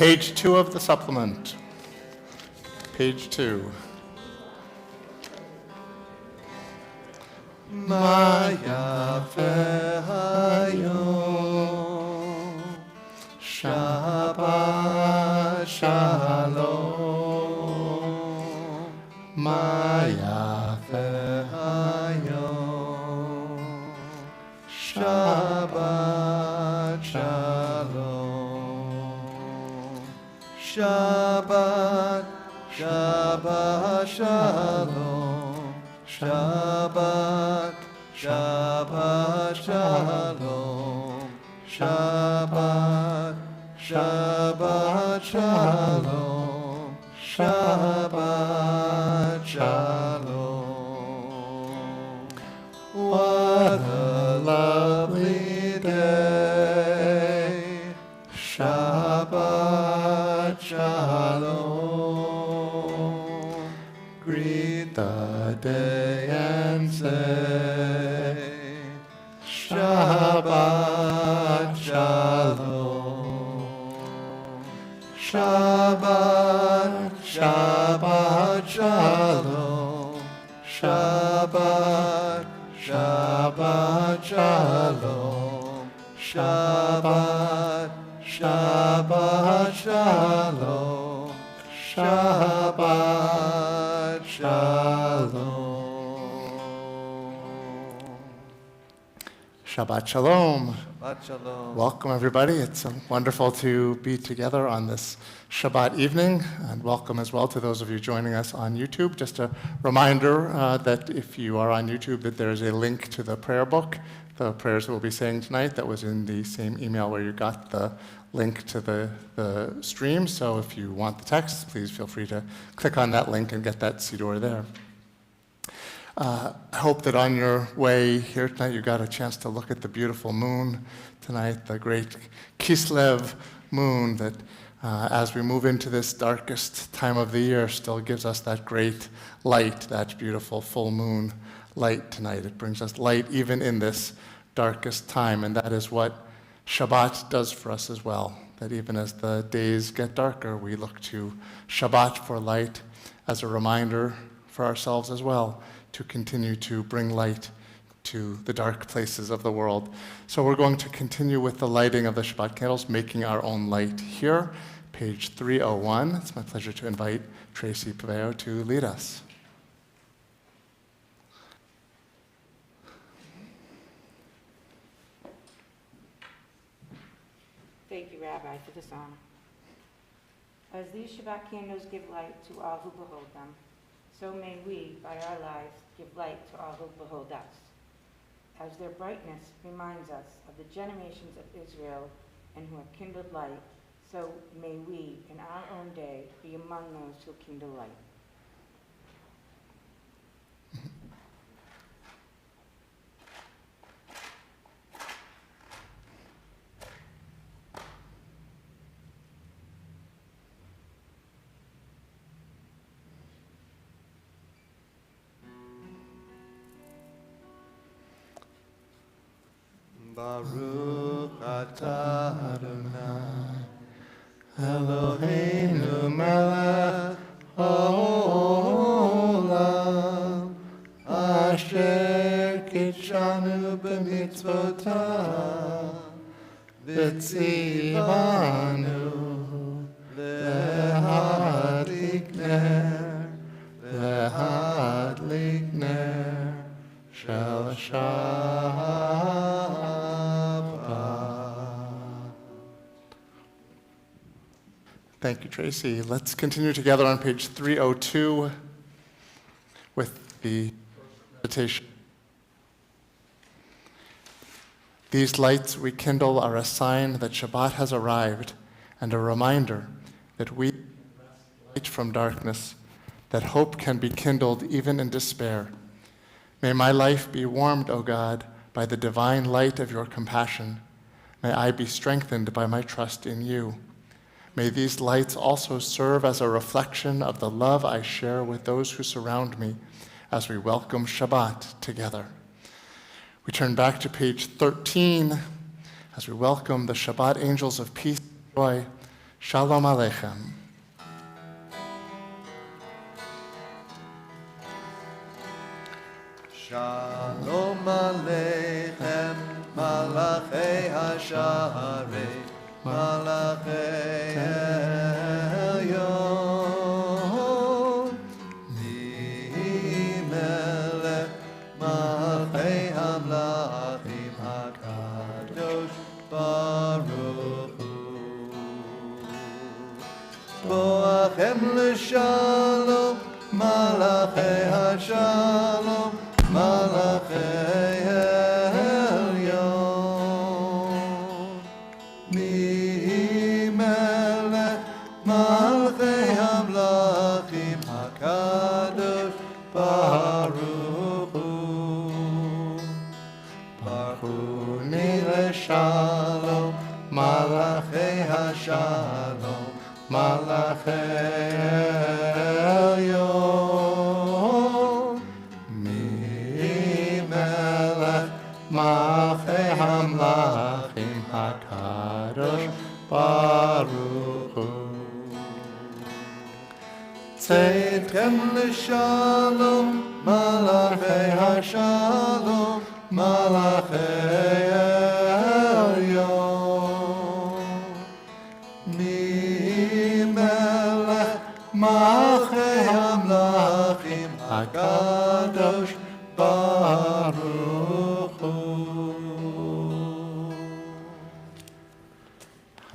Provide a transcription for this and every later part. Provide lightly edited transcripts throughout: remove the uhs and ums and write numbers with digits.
Page 2 of the supplement. Page 2. Maya Hayom Shabbat Shalom Maya Hayom Shabbat Shalom Shabbat Shabbat Shalom Shabbat Shabbat Shalom Shabbat Shabbat Shalom Shabbat Shalom. What a lovely day. Shabbat Shalom. Greet the day and say Shabbat Shalom. Shabbat, Shabbat Shalom. Shabbat, Shabbat Shalom. Shabbat, Shabbat Shalom. Shabbat Shalom. Shabbat Shalom. Shabbat Shalom. Welcome, everybody. It's wonderful to be together on this Shabbat evening, and welcome as well to those of you joining us on YouTube. Just a reminder that if you are on YouTube, that there is a link to the prayer book, the prayers we'll be saying tonight, that was in the same email where you got the link to the stream. So if you want the text, please feel free to click on that link and get that siddur there. I hope that on your way here tonight you got a chance to look at the beautiful moon tonight, the great Kislev moon that as we move into this darkest time of the year still gives us that great light, that beautiful full moon light tonight. It brings us light even in this darkest time, and that is what Shabbat does for us as well, that even as the days get darker, we look to Shabbat for light as a reminder for ourselves as well, to continue to bring light to the dark places of the world. So we're going to continue with the lighting of the Shabbat candles, making our own light here, page 301. It's my pleasure to invite Tracy Paveo to lead us. Thank you, Rabbi, for this honor. As these Shabbat candles give light to all who behold them, so may we, by our lives, give light to all who behold us. As their brightness reminds us of the generations of Israel and who have kindled light, so may we, in our own day, be among those who kindle light. Baruch atah Adonai Eloheinu melech haolam asher kitshanu b'mitzvotav v'tzivanu lehadlik ner shel Shabbat. Thank you, Tracy. Let's continue together on page 302 with the meditation. These lights we kindle are a sign that Shabbat has arrived and a reminder that we light from darkness, that hope can be kindled even in despair. May my life be warmed, O God, by the divine light of your compassion. May I be strengthened by my trust in you. May these lights also serve as a reflection of the love I share with those who surround me as we welcome Shabbat together. We turn back to page 13 as we welcome the Shabbat angels of peace and joy, Shalom Aleichem. Shalom Aleichem, Malachei HaSharei, Malachei Elyon, Melech Malachei Hamlachim HaKadosh Baruch Hu. Boachem l'shalom, Malachei HaShalom, Malachei Elyon, Melech Malachei Hamlachim HaKadosh Baruch Hu. Baruch Hu l'shalom, Malachei HaShalom, Malachei Elyon, Melech Malachei Hamlachim HaKadosh Baruch Hu. Tzedchem l'shalom, Malachei HaShalom, Malachei Elyon, Melech Malachei Hamlachim HaKadosh Baruch Hu.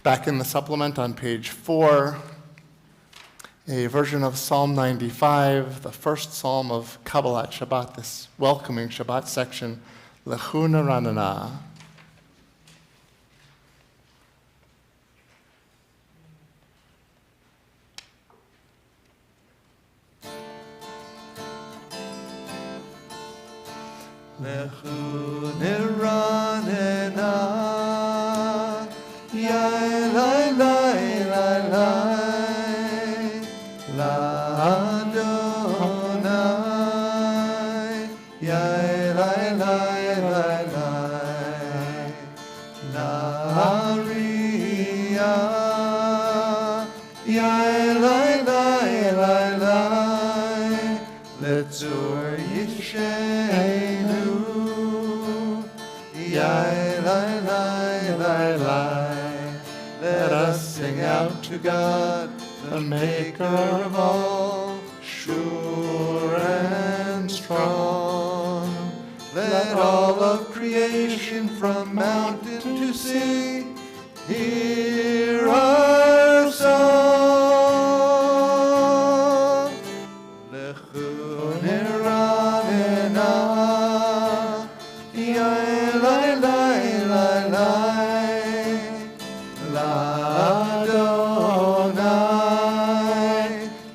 Back in the supplement on page 4, a version of Psalm 95, the first psalm of Kabbalat Shabbat, this welcoming Shabbat section, Lechu Naranana. Lechu niranena, yai lai lai lai lai, l'Adonai, yai lai lai lai lai, l'Ariyah, yai lai lai lai lai, l'Tzur Yishenu, yai lai lai lai lai. Let us sing out to God, the maker of all, sure and strong. Let all of creation from mountain to sea hear our song. Lechu niranena, yai lai lai lai lai, l'Adonai,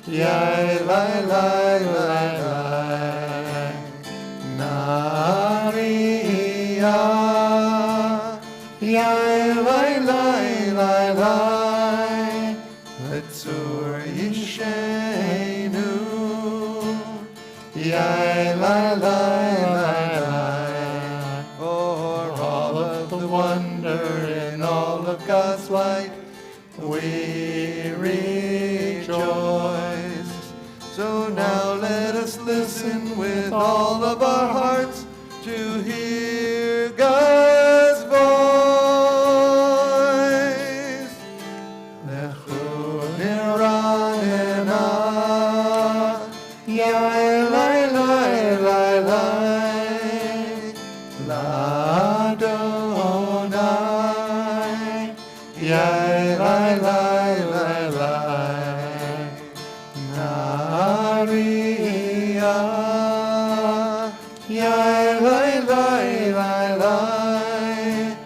yai lai lai lai lai, Nariyah, yai lai lai lai lai, l'Tzur Yishenu, yai lai lai lai lai. For all of the wonder in all of God's light, we rejoice. So now let us listen with all of our hearts to hear God's voice. Lechu niranena, yai lai lai lai lai, l'Adonai, yai lai lai lai lai, Nariyah, yai lai lai lai lai,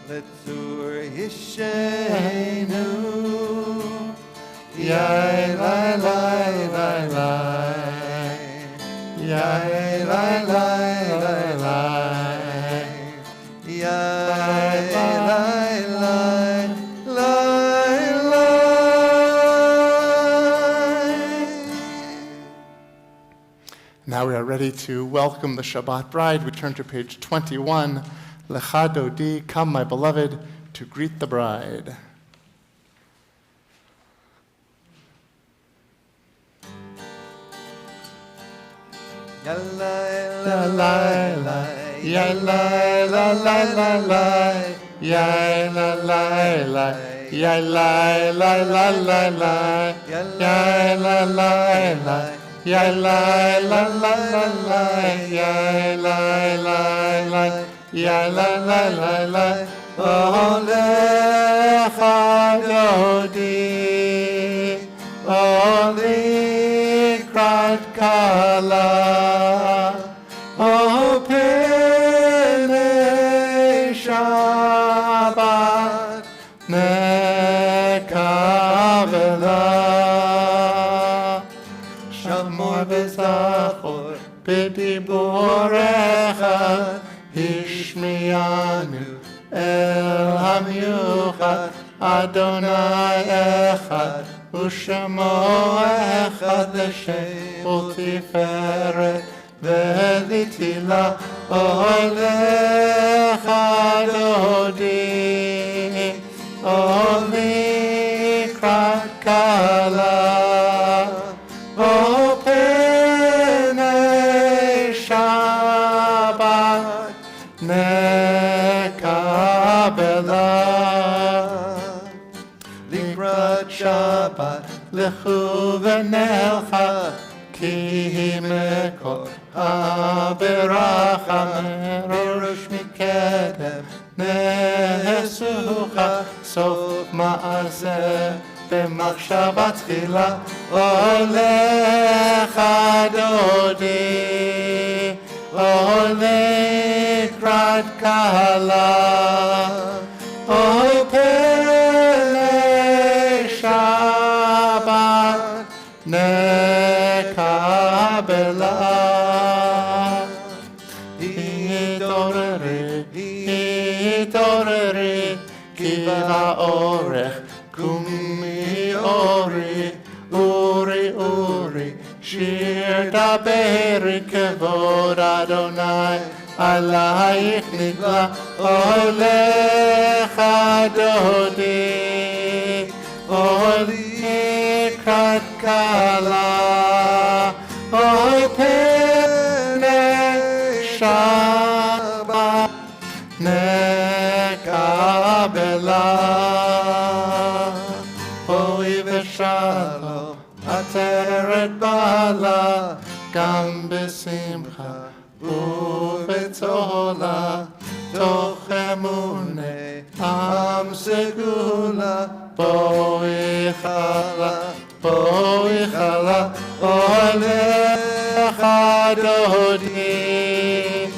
l'Tzur Yishenu, yai lai lai lai lai, yai lai lai lai lai, yai lai lai lai lai. Now we are ready to welcome the Shabbat bride. We turn to page 21. Lecha Dodi, come my beloved, to greet the bride. la la la, ya la la la la la, ya la la la, ya la la la la la, ya la la la, ya la la la la la, ya la la la, ya la la la la, Olecha Dodi, Olikrat Kala, O Penei Shabbat, Nekavela, Shamor v'zachor, b'dibur echad, Hishmiyanu El Hamyuchad, Adonai Echad, Ushemo Echad, L'Shem U'Tiferet V'Litila, Olecha Dodi, Olikrat Kala, O Penei Shabbat, Nekabela, Likrat Shabbat, Lechu v'nelcha, Ki mekor ha'beracha, Merosh mikedem, Nesucha, Sof ma'aseh, B'machshava tchila, Olecha Dodi, Olikrat Kala, O Penei Shabbat, Nekabela, Hitoreri, Ki ha'orech, Kumi Ori, Uri, Shir daberi kevod Adonai, Alayich nigla, Olecha Dodi, Olikrat Kala, O Penei Shabbat, Nekabela, Hoi v'shalom, Ateret bala, Gam b'simcha, U'b'tola, Toch emunei, Am segula, Bo'ichala, Olecha Dodi,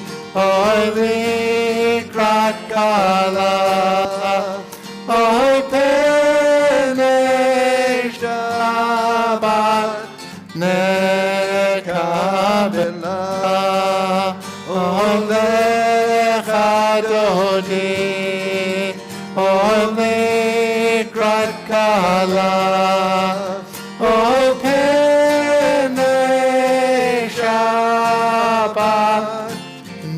Olikrat Kala, O Penei Shabbat, Nekabela, Olecha Dodi, Olikrat Kala, O Penei Shabbat,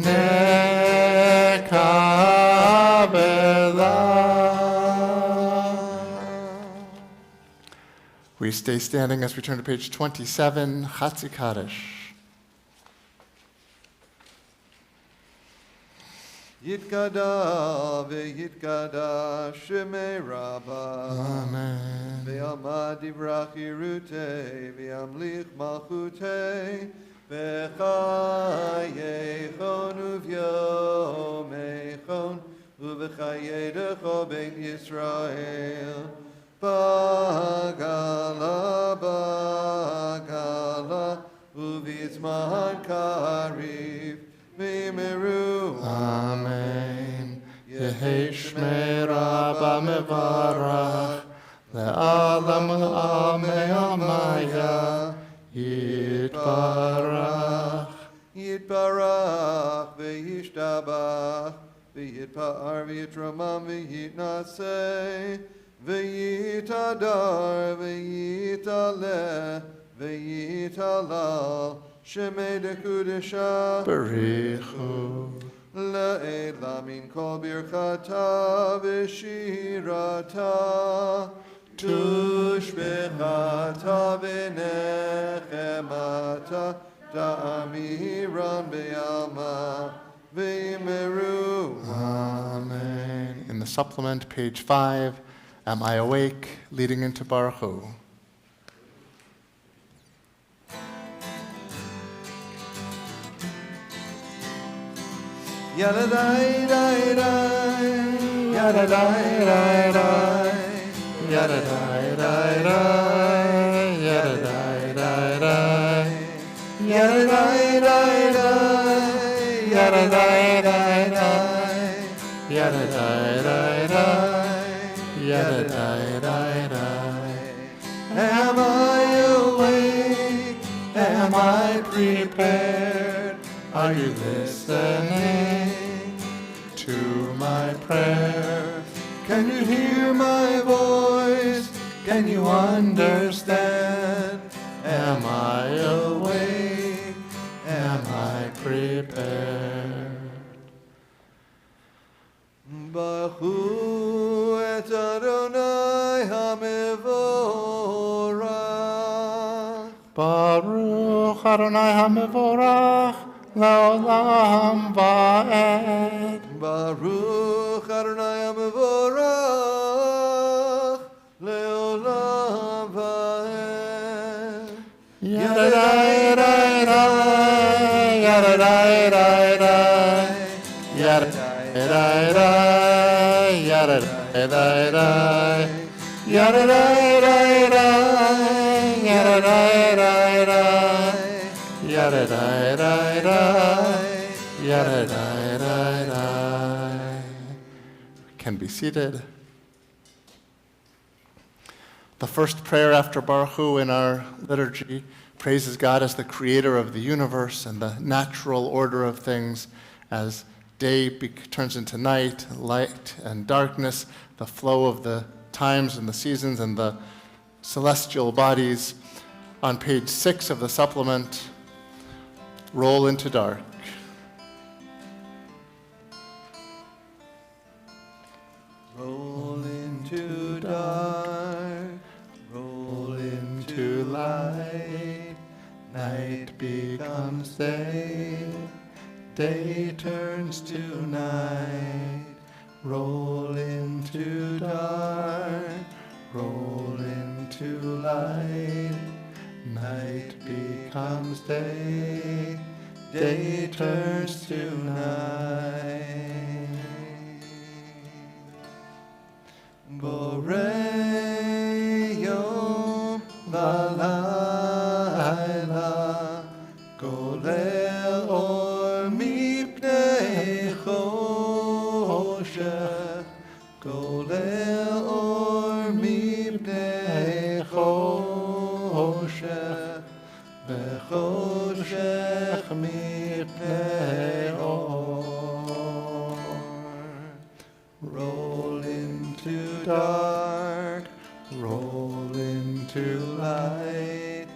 Nekabela. We stay standing as we turn to page 27, Chatzi Kaddish. Yitkada v'yitkada Shemei Rabbah. Amen. Ve'amad divrach Yirutei, ve'amlich malchutei, ve'chayechon uvyomechon, uvechayedecho ben Yisrael. Bagala, uvizman kariv, v'meru. Amen. Yehi Shmei Rabba mevarach, le'alam al'amei amaya, yitbarach. Yitbarach, v'yishtabach, v'yitpa'ar, v'yitramam, v'yitnaseh, v'yitadar, v'yitaleh, v'yitalal, Shemei dekudesha, Barichu. Le'ela min kol birchata v'shirata, tushbechata v'nechemata, Da'amiran be'alma v'yimeru. Amen. In the supplement, page 5, Am I Awake, leading into Baruch Hu. Yada dai dai dai, yada dai dai dai, Yada dai dai dai, yada dai dai dai, yada dai dai dai, yada dai dai dai, yada dai dai dai, yada dai dai dai. Am I awake? Am I prepared? Are you listening to my prayer? Can you hear my voice? Can you understand? Am I awake? Am I prepared? Baruch hu et Adonai HaMevorach. Baruch Adonai HaMevorach Leolam Va'ed. Baruch Adonai HaMevorach Leolam Va'ed. Yada dai dai dai, yada dai dai dai, yada dai dai, yada dai dai dai, yada dai dai dai, yada dai dai dai, yada dai dai dai, yada dai dai dai. Can be seated. The first prayer after Baruch Hu in our liturgy praises God as the creator of the universe and the natural order of things as day turns into night, light and darkness, the flow of the times and the seasons and the celestial bodies. On page 6 of the supplement, roll into dark. Roll into dark, roll into light. Night becomes day, day turns to night. Roll into dark, roll into light. Night becomes day, day turns to night. Borei yom v'layla, golel or mipnei choshech, golel or mipnei choshech, v'choshech mipnei or. Roll into dark, roll into light.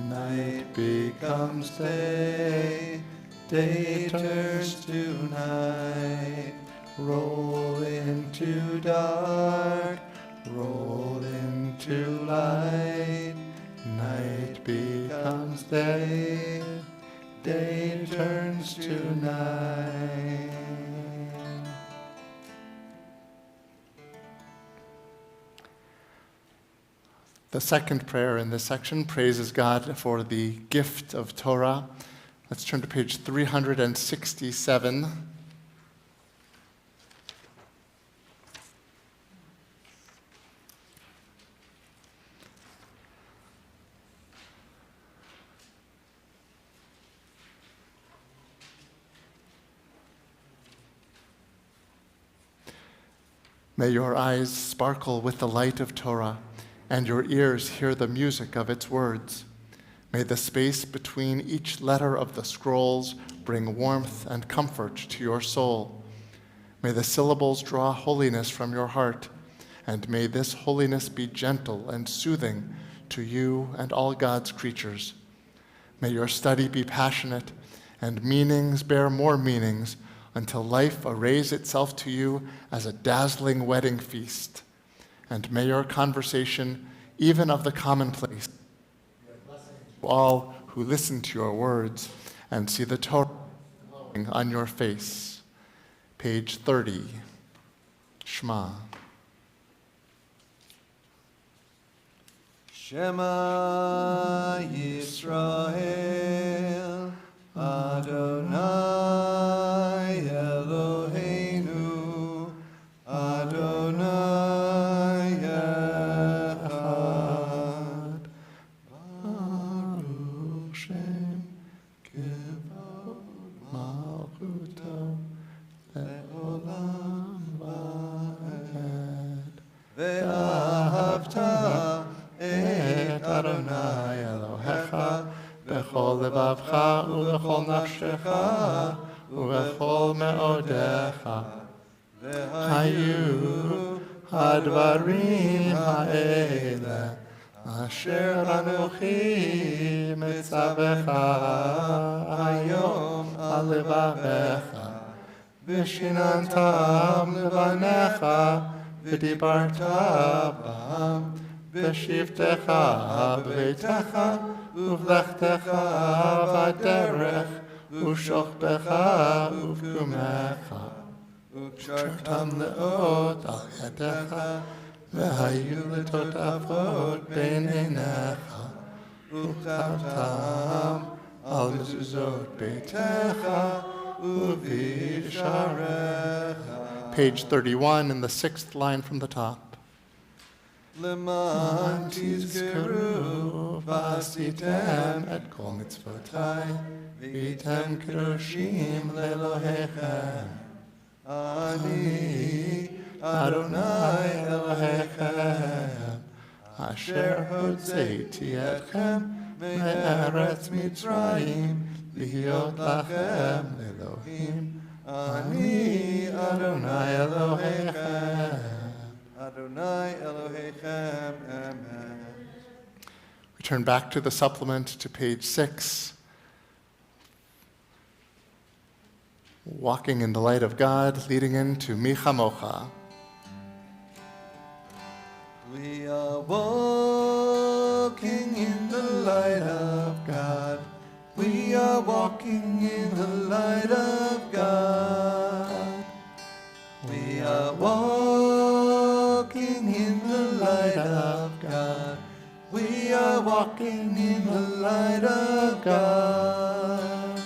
Night becomes day, day turns to night. Roll into dark, roll into light. Night becomes day, day turns to night. The second prayer in this section praises God for the gift of Torah. Let's turn to page 367. May your eyes sparkle with the light of Torah, and your ears hear the music of its words. May the space between each letter of the scrolls bring warmth and comfort to your soul. May the syllables draw holiness from your heart, and may this holiness be gentle and soothing to you and all God's creatures. May your study be passionate, and meanings bear more meanings until life arrays itself to you as a dazzling wedding feast. And may your conversation, even of the commonplace, to all who who listen to your words and see the Torah on your face. Page 30. Shema. Shema Yisrael, Adonai Eloheinu, Adonai Echad. Baruch Shem Kivod Malchuto Le'olam Va'ed. Ve'ahavta et Adonai Elohecha bechol levavcha ubechol nafshecha ubechol me'odecha v'hayu hadvarim ha'ele asher anochi mitzavecha hayom al levavecha v'shinantam levanecha v'dibarta bam B'shivtecha b'beitecha uvlechtecha v'derech u'shochbecha uv'kumecha u'kshartam le'ot al yedecha v'hayu letotavot bein einecha u'chavtam al mezuzot beitecha u'visharecha. Page 31 in the 6th line from the top. Leman tizkeru v'asitem et kol mitzvotai v'yitem kedoshim le'Elohechem. Ani Adonai Elohechem asher hotzeiti etchem me'eretz Mitzrayim lihiot lachem Elohim. Ani Adonai Elohechem. Adonai Elohechem, amen. We turn back to the supplement to page 6. Walking in the light of God, leading into Mi Chamocha. We are walking in the light of God. We are walking in the light of God. We are walking in the light of God. We are walking in the light of God.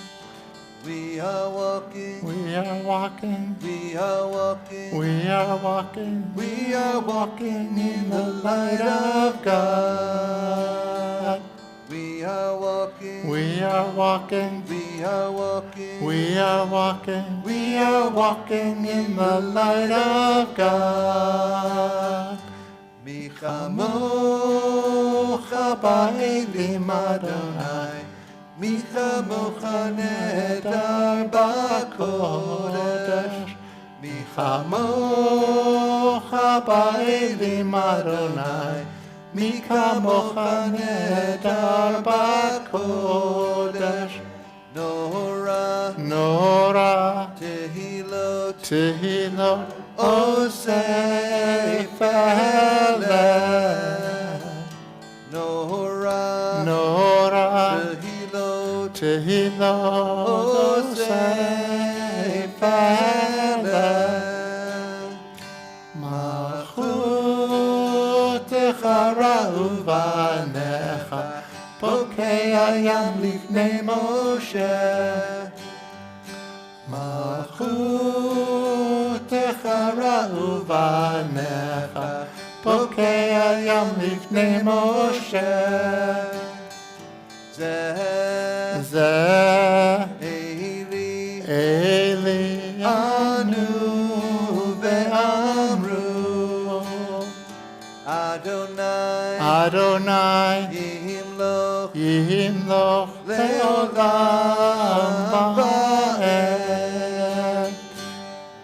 We are walking. We are walking. We are walking. We are walking. We are walking in the light of God. We are walking. We are walking. We are walking. We are walking. We are walking in the light of God. Mi chamocha ba'elim Adonai, mi chamocha nedar b'kodesh, mi chamocha ba'elim Adonai, mi kamocha nedar b'kodesh. Nora, Nora, tehilot, Tehilot, osei feleh. Nora, Nora, tehilot, Tehilot, osei feleh. Malchutecha ra'u v'anecha, pokei hayam lifnei Moshe. Malchutecha ra'u v'anecha, pokei hayam lifnei Moshe. Zeh Zeh, Eli Eli, anu ve'amru Adonai Adonai, Yimloch Yimloch, Leolam Va'ed.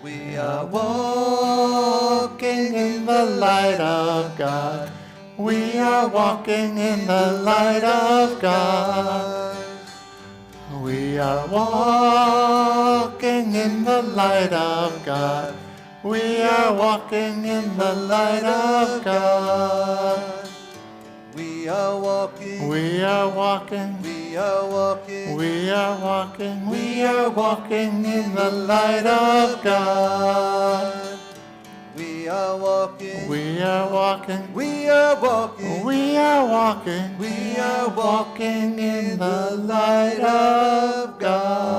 We are walking in the light of God. We are walking in the light of God. We are walking in the light of God. We are walking in the light of God. We We are walking. We are walking. We are walking. We are walking. We are walking in the light of God. We are walking. We are walking. We are walking. We are walking. We are walking in the light of God.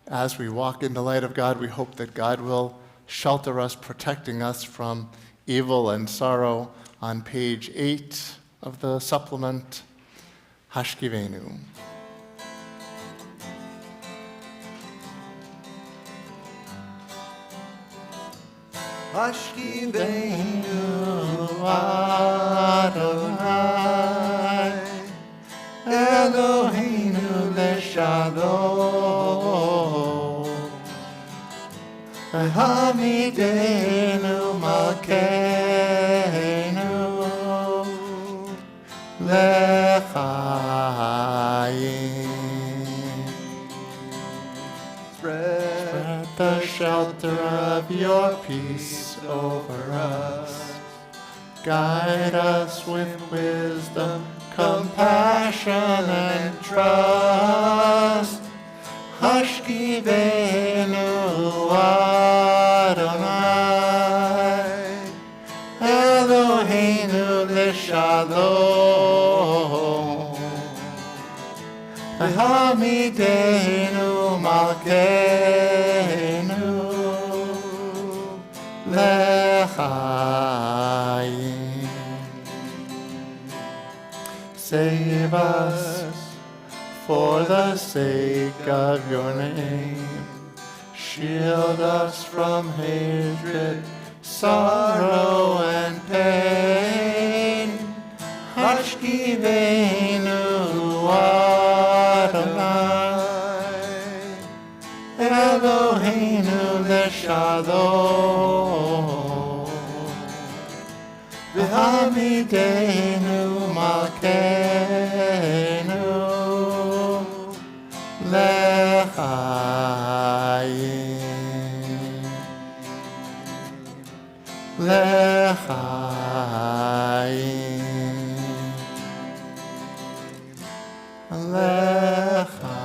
As we walk in the light of God, we hope that God will shelter us, protecting us from evil and sorrow. On page 8 of the supplement, Hashkivenu. Hashkivenu Adonai, Eloheinu leshalom, Hamidenu malkeinu lechaim. Spread the shelter of your peace over us. Guide us with wisdom, compassion, and trust. Hashkivenu Adonai, Eloheinu leshalom, Hamidenu malkeinu lechaim. Save us for the sake of your name. Shield us from hatred, sorrow, and pain. Hashkivenu Adonai, Eloheinu leshalom, V'hamidenu malkeinu lechaim, lechaim, lechaim.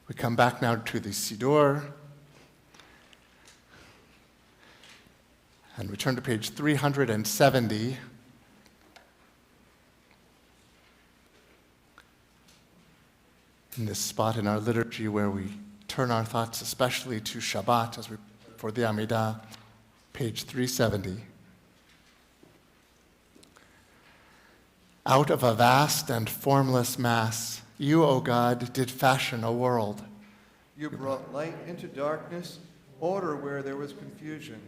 We come back now to the Siddur and we turn to page 370. In this spot in our liturgy where we turn our thoughts especially to Shabbat as we for the Amidah, page 370. Out of a vast and formless mass, you, O God, did fashion a world. You brought light into darkness, order where there was confusion,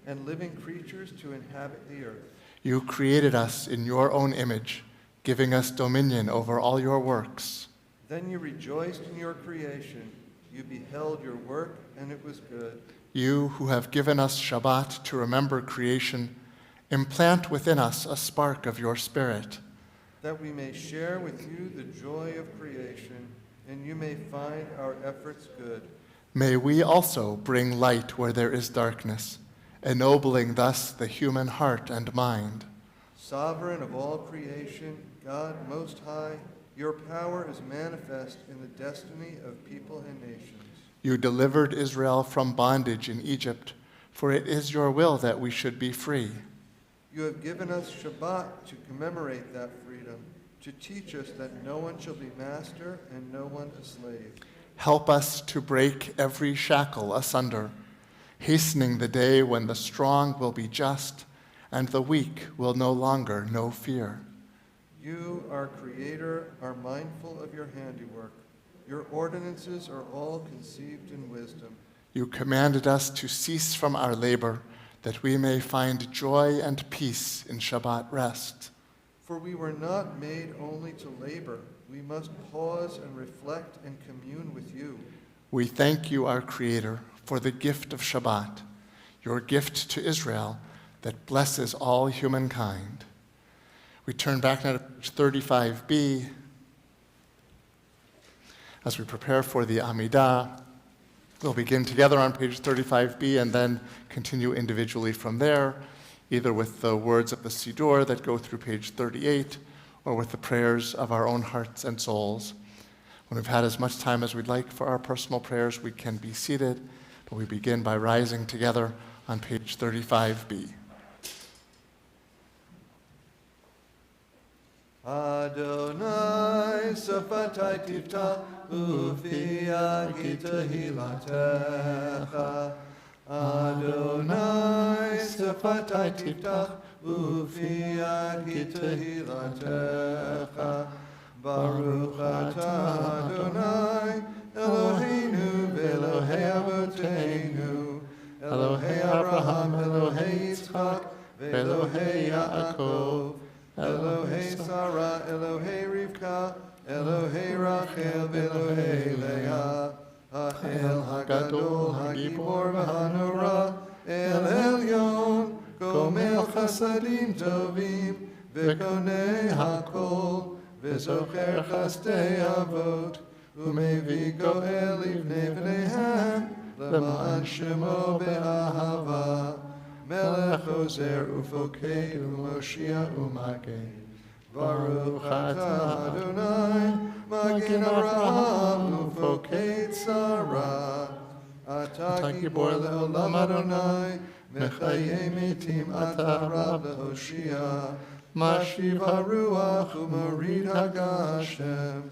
and living creatures to inhabit the earth. You created us in your own image, giving us dominion over all your works. Then you rejoiced in your creation. You beheld your work, and it was good. You who have given us Shabbat to remember creation, implant within us a spark of your spirit. That we may share with you the joy of creation, and you may find our efforts good. May we also bring light where there is darkness, ennobling thus the human heart and mind. Sovereign of all creation, God Most High, your power is manifest in the destiny of people and nations. You delivered Israel from bondage in Egypt, for it is your will that we should be free. You have given us Shabbat to commemorate that freedom, to teach us that no one shall be master and no one a slave. Help us to break every shackle asunder, hastening the day when the strong will be just and the weak will no longer know fear. You, our Creator, are mindful of your handiwork. Your ordinances are all conceived in wisdom. You commanded us to cease from our labor, that we may find joy and peace in Shabbat rest. For we were not made only to labor. We must pause and reflect and commune with you. We thank you, our Creator, for the gift of Shabbat, your gift to Israel that blesses all humankind. We turn back now to page 35b. As we prepare for the Amidah, we'll begin together on page 35b and then continue individually from there, either with the words of the Siddur that go through page 38 or with the prayers of our own hearts and souls. When we've had as much time as we'd like for our personal prayers, we can be seated, but we begin by rising together on page 35b. Adonai safatai tiftach ufi ki tehilatecha. Adonai safatai tiftach ufi ki tehilatecha. Baruch atah Adonai Eloheinu v'Elohei Avoteinu Elohei Abraham Elohei Yitzchak v'Elohei Yaakov Elohei Sarah, Elohei Rivka, Elohei Rachel, Elohei Leah, Ha'el HaGadol, HaGibor v'Hanora, El Elyon, Gomel Chasadim Tovim, V'konei HaKol, V'zocher Chasdei Avot, U'mevi Goel Livnei V'neihem, L'ma'an Shemo Be'ahava, Melech Ozer Ufoked U'Moshia U'Magen. Baruch atah Adonai, Magen Avraham Ufoked Sarah. Atah Gibor Le'olam Adonai, Mechayei Metim Atah Rab Le'Hoshia. Mashiv HaRuach U'Morid HaGashem.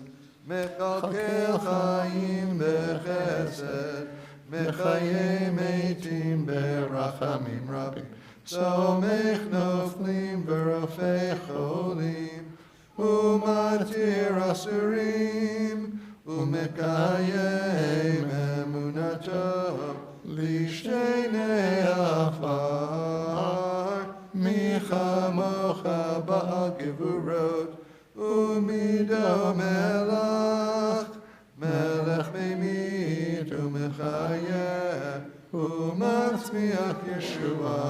Mechalkel Chaim Bechesed. Mechayei Metim Berachamim Rabim. Somech Noflim Berofei Cholim. Umatir Asurim. Umekayem Emunato. Lishnei Afar. Michamocha Ba'al Gevurot. Umido Melach. Melech Meimit Umechayeh Umatzmiach Yeshua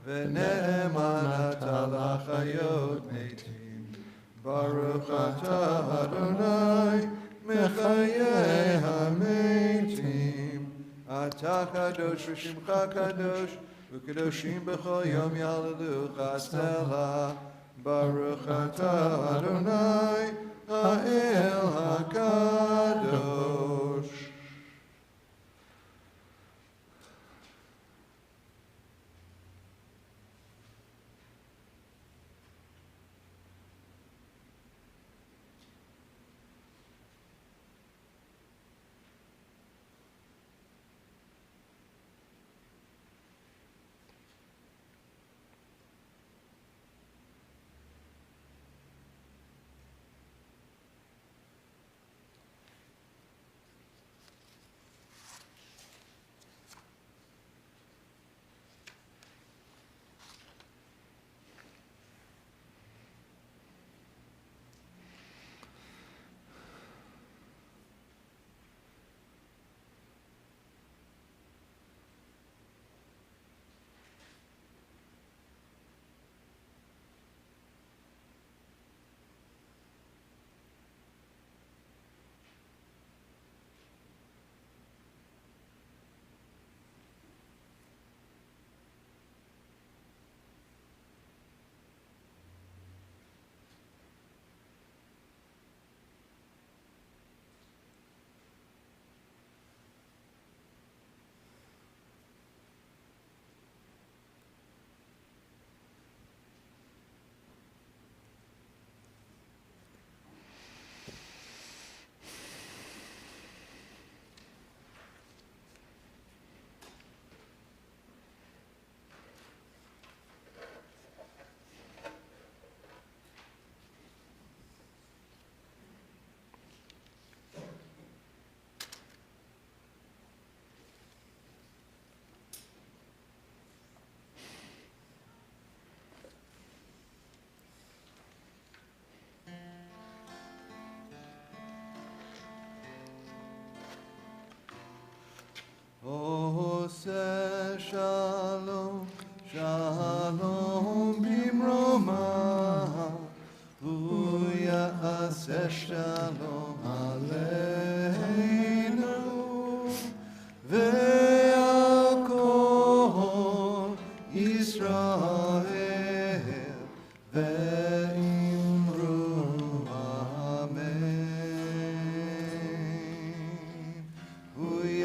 V'ne'eman atah l'chayot metim Baruch atah Adonai Mechayeh hametim Atah kadosh v'shimcha kadosh V'kadoshim b'chol yom yalelucha stela Baruch atah Adonai Ha'el HaKadosh.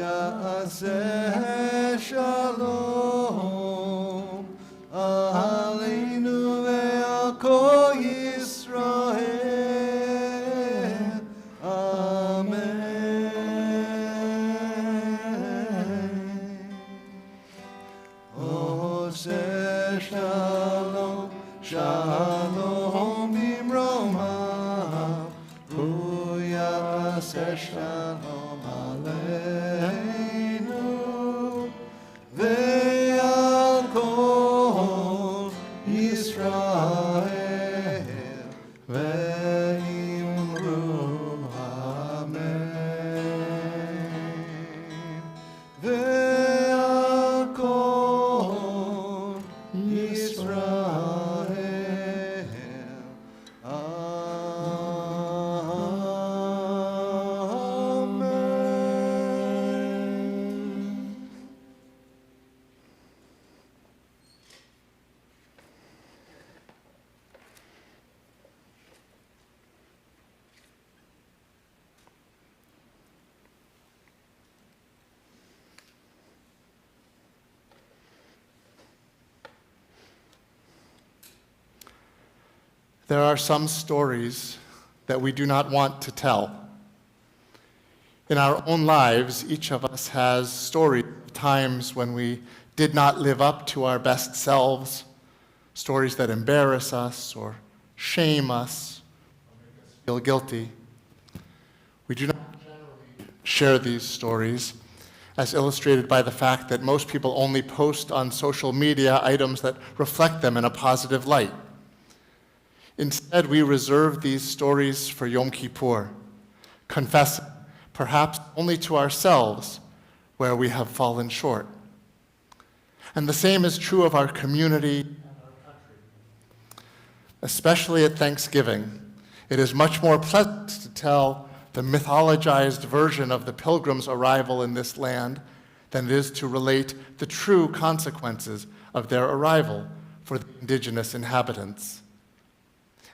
יעשה שלום עלינו ועל כל ישראל, אמן. עושה שלום, שלום במרומיו, הוא יעשה שלום עלינו ועל כל ישראל, ואמרו אמן. ועל כל ישראל, amen. There are some stories that we do not want to tell. In our own lives, each of us has stories of times when we did not live up to our best selves, stories that embarrass us or shame us, or make us feel guilty. We do not generally share these stories, as illustrated by the fact that most people only post on social media items that reflect them in a positive light. Instead, we reserve these stories for Yom Kippur, confessing, perhaps only to ourselves, where we have fallen short. And the same is true of our community and our country. Especially at Thanksgiving, it is much more pleasant to tell the mythologized version of the pilgrims' arrival in this land than it is to relate the true consequences of their arrival for the indigenous inhabitants.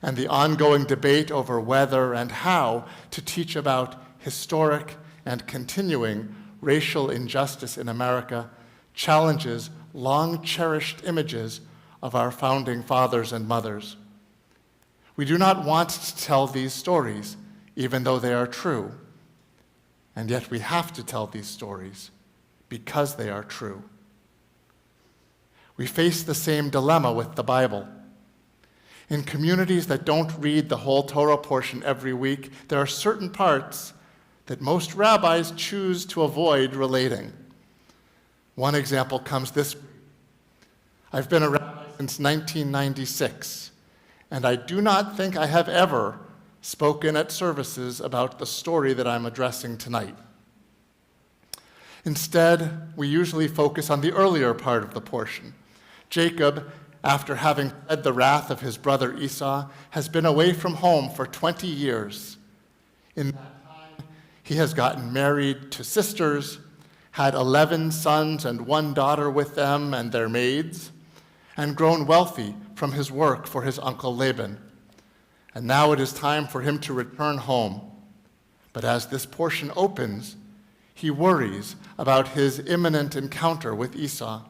And the ongoing debate over whether and how to teach about historic and continuing racial injustice in America challenges long-cherished images of our founding fathers and mothers. We do not want to tell these stories, even though they are true. And yet we have to tell these stories because they are true. We face the same dilemma with the Bible. In communities that don't read the whole Torah portion every week, there are certain parts that most rabbis choose to avoid relating. One example comes this week. I've been a rabbi since 1996, and I do not think I have ever spoken at services about the story that I'm addressing tonight. Instead, we usually focus on the earlier part of the portion. Jacob, after having fled the wrath of his brother Esau, has been away from home for 20 years. In that time, he has gotten married to sisters, had 11 sons and 1 daughter with them and their maids, and grown wealthy from his work for his uncle Laban. And now it is time for him to return home. But as this portion opens, he worries about his imminent encounter with Esau.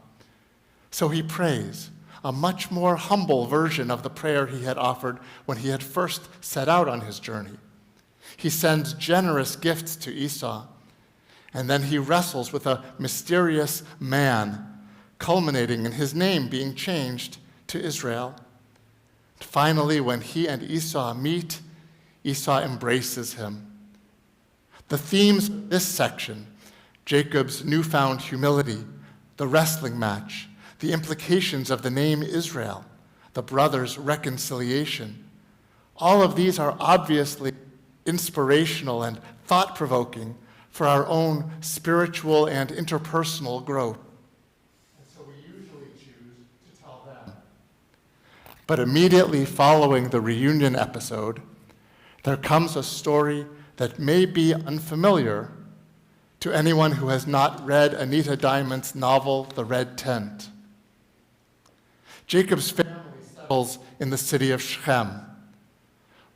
So he prays, a much more humble version of the prayer he had offered when he had first set out on his journey. He sends generous gifts to Esau, and then he wrestles with a mysterious man, culminating in his name being changed to Israel. Finally, when he and Esau meet, Esau embraces him. The themes of this section, Jacob's newfound humility, the wrestling match, the implications of the name Israel, the brothers' reconciliation. All of these are obviously inspirational and thought-provoking for our own spiritual and interpersonal growth. And so we usually choose to tell them. But immediately following the reunion episode, there comes a story that may be unfamiliar to anyone who has not read Anita Diamond's novel, The Red Tent. Jacob's family settles in the city of Shechem.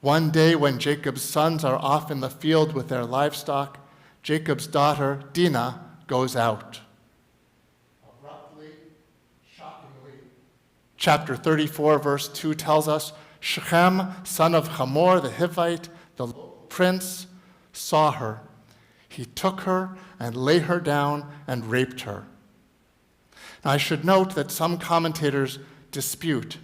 One day when Jacob's sons are off in the field with their livestock, Jacob's daughter, Dinah, goes out. Abruptly, shockingly. Chapter 34, verse 2 tells us, Shechem, son of Hamor the Hivite, the prince, saw her. He took her and laid her down and raped her. Now, I should note that some commentators dispute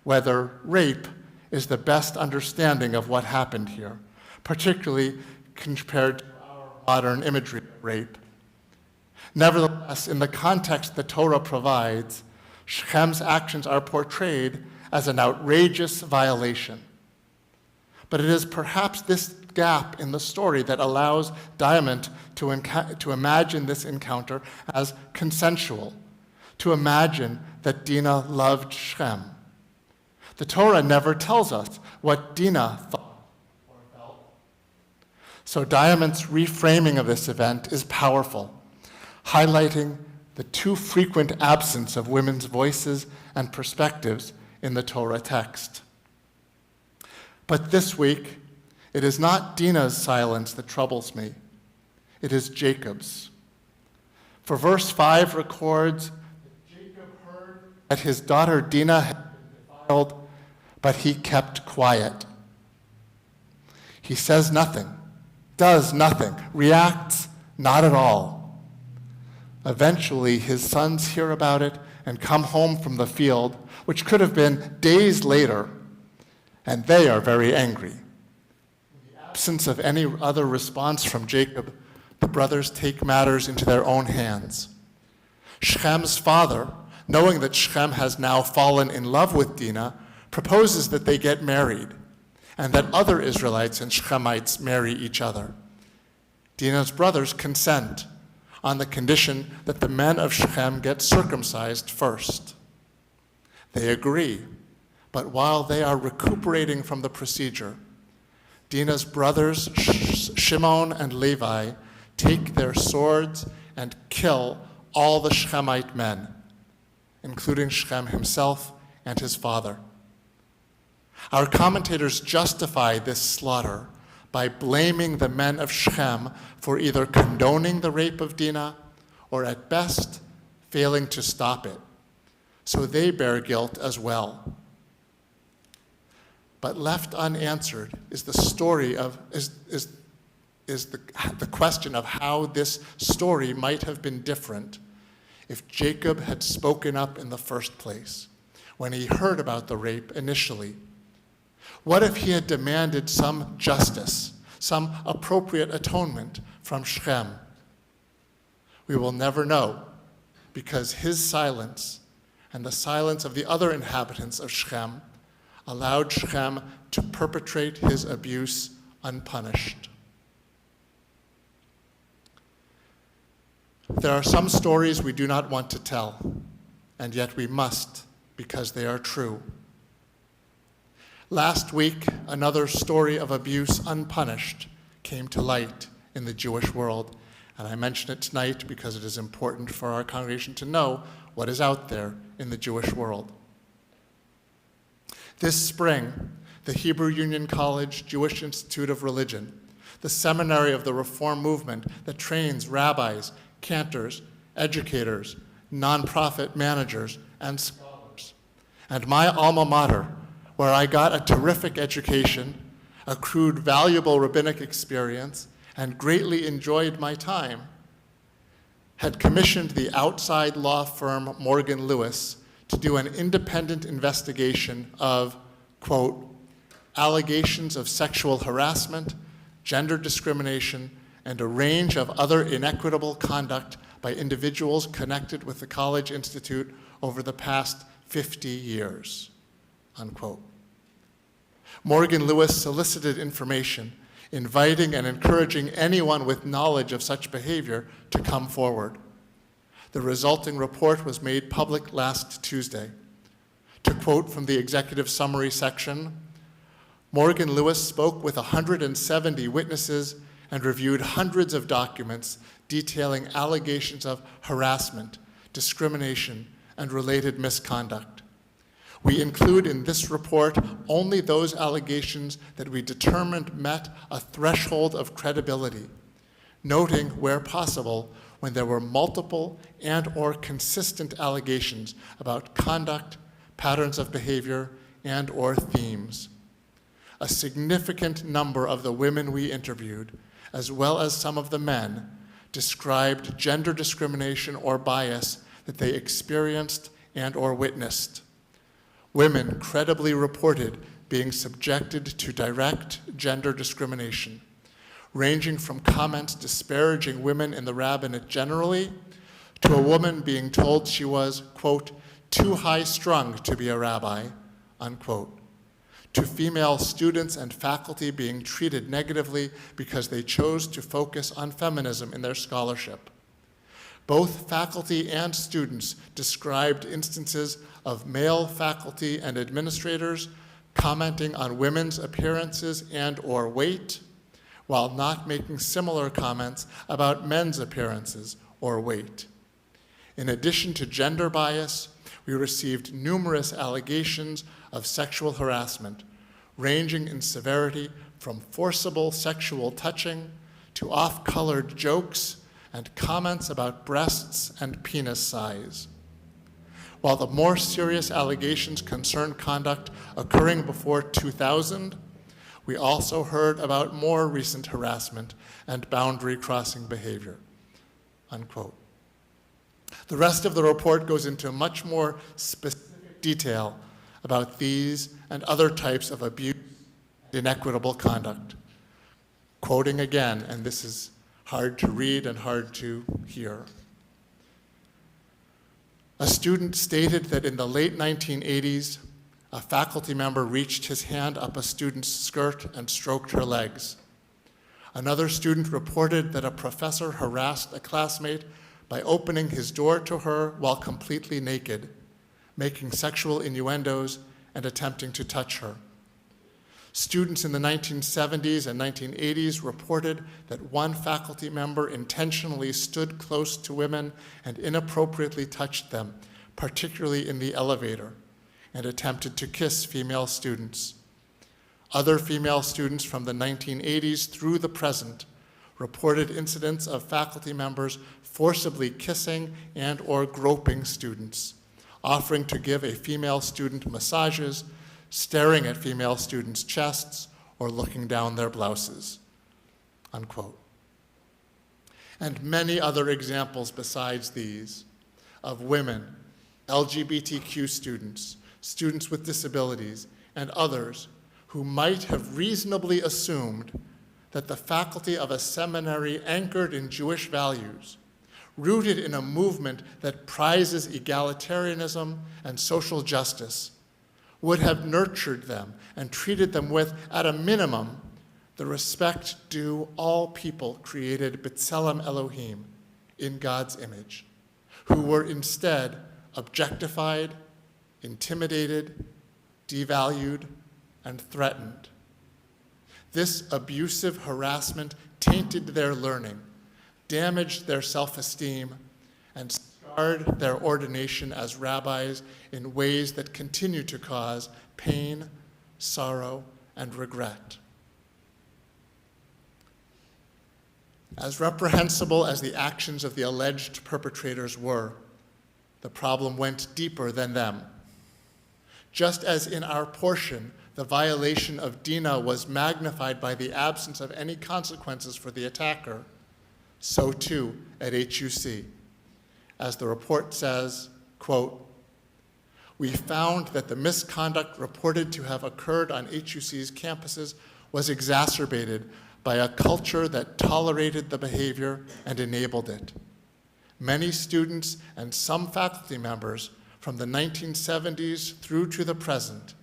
whether rape is the best understanding of what happened here, particularly compared to our modern imagery of rape. Nevertheless, in the context the Torah provides, Shechem's actions are portrayed as an outrageous violation. But it is perhaps this gap in the story that allows Diamond to imagine this encounter as consensual, to imagine that Dinah loved Shechem. The Torah never tells us what Dinah thought or felt. So Diamond's reframing of this event is powerful, highlighting the too frequent absence of women's voices and perspectives in the Torah text. But this week, it is not Dinah's silence that troubles me. It is Jacob's. For verse 5 records that Jacob heard that his daughter Dinah had been defiled, but he kept quiet. He says nothing, does nothing, reacts not at all. Eventually, his sons hear about it and come home from the field, which could have been days later, and they are very angry. In the absence of any other response from Jacob, the brothers take matters into their own hands. Shechem's father, knowing that Shechem has now fallen in love with Dinah, proposes that they get married and that other Israelites and Shechemites marry each other. Dinah's brothers consent on the condition that the men of Shechem get circumcised first. They agree, but while they are recuperating from the procedure, Dinah's brothers, Shimon and Levi, take their swords and kill all the Shechemite men, including Shechem himself and his father. Our commentators justify this slaughter by blaming the men of Shechem for either condoning the rape of Dinah or at best failing to stop it. So they bear guilt as well. But left unanswered is the story of the question of how this story might have been different if Jacob had spoken up in the first place when he heard about the rape initially. What if he had demanded some justice, some appropriate atonement from Shechem? We will never know, because his silence and the silence of the other inhabitants of Shechem allowed Shechem to perpetrate his abuse unpunished. There are some stories we do not want to tell, and yet we must, because they are true. Last week, another story of abuse unpunished came to light in the Jewish world, and I mention it tonight because it is important for our congregation to know what is out there in the Jewish world. This spring, the Hebrew Union College Jewish Institute of Religion, the seminary of the Reform movement that trains rabbis, cantors, educators, nonprofit managers, and scholars, and my alma mater, where I got a terrific education, accrued valuable rabbinic experience, and greatly enjoyed my time, had commissioned the outside law firm Morgan Lewis to do an independent investigation of, quote, allegations of sexual harassment, gender discrimination, and a range of other inequitable conduct by individuals connected with the College Institute over the past 50 years, unquote. Morgan Lewis solicited information, inviting and encouraging anyone with knowledge of such behavior to come forward. The resulting report was made public last Tuesday. To quote from the executive summary section, Morgan Lewis spoke with 170 witnesses and reviewed hundreds of documents detailing allegations of harassment, discrimination, and related misconduct. We include in this report only those allegations that we determined met a threshold of credibility, noting, where possible, when there were multiple and/or consistent allegations about conduct, patterns of behavior, and/or themes. A significant number of the women we interviewed, as well as some of the men, described gender discrimination or bias that they experienced and/or witnessed. Women credibly reported being subjected to direct gender discrimination, ranging from comments disparaging women in the rabbinate generally, to a woman being told she was, quote, too high-strung to be a rabbi, unquote, to female students and faculty being treated negatively because they chose to focus on feminism in their scholarship. Both faculty and students described instances of male faculty and administrators commenting on women's appearances and/or weight, while not making similar comments about men's appearances or weight. In addition to gender bias, we received numerous allegations of sexual harassment, ranging in severity from forcible sexual touching to off-colored jokes and comments about breasts and penis size. While the more serious allegations concerned conduct occurring before 2000, we also heard about more recent harassment and boundary-crossing behavior, unquote. The rest of the report goes into much more specific detail about these and other types of abuse and inequitable conduct. Quoting again, and this is hard to read and hard to hear. A student stated that in the late 1980s, a faculty member reached his hand up a student's skirt and stroked her legs. Another student reported that a professor harassed a classmate by opening his door to her while completely naked, making sexual innuendos and attempting to touch her. Students in the 1970s and 1980s reported that one faculty member intentionally stood close to women and inappropriately touched them, particularly in the elevator, and attempted to kiss female students. Other female students from the 1980s through the present reported incidents of faculty members forcibly kissing and/or groping students, offering to give a female student massages, staring at female students' chests, or looking down their blouses, unquote. And many other examples besides these of women, LGBTQ students, students with disabilities, and others who might have reasonably assumed that the faculty of a seminary anchored in Jewish values, rooted in a movement that prizes egalitarianism and social justice, would have nurtured them and treated them with, at a minimum, the respect due all people created B'Tselem Elohim, in God's image, who were instead objectified, intimidated, devalued, and threatened. This abusive harassment tainted their learning, damaged their self-esteem, and scarred their ordination as rabbis in ways that continue to cause pain, sorrow, and regret. As reprehensible as the actions of the alleged perpetrators were, the problem went deeper than them. Just as in our portion, the violation of Dina was magnified by the absence of any consequences for the attacker, so too at HUC. As the report says, quote, "We found that the misconduct reported to have occurred on HUC's campuses was exacerbated by a culture that tolerated the behavior and enabled it. Many students and some faculty members from the 1970s through to the present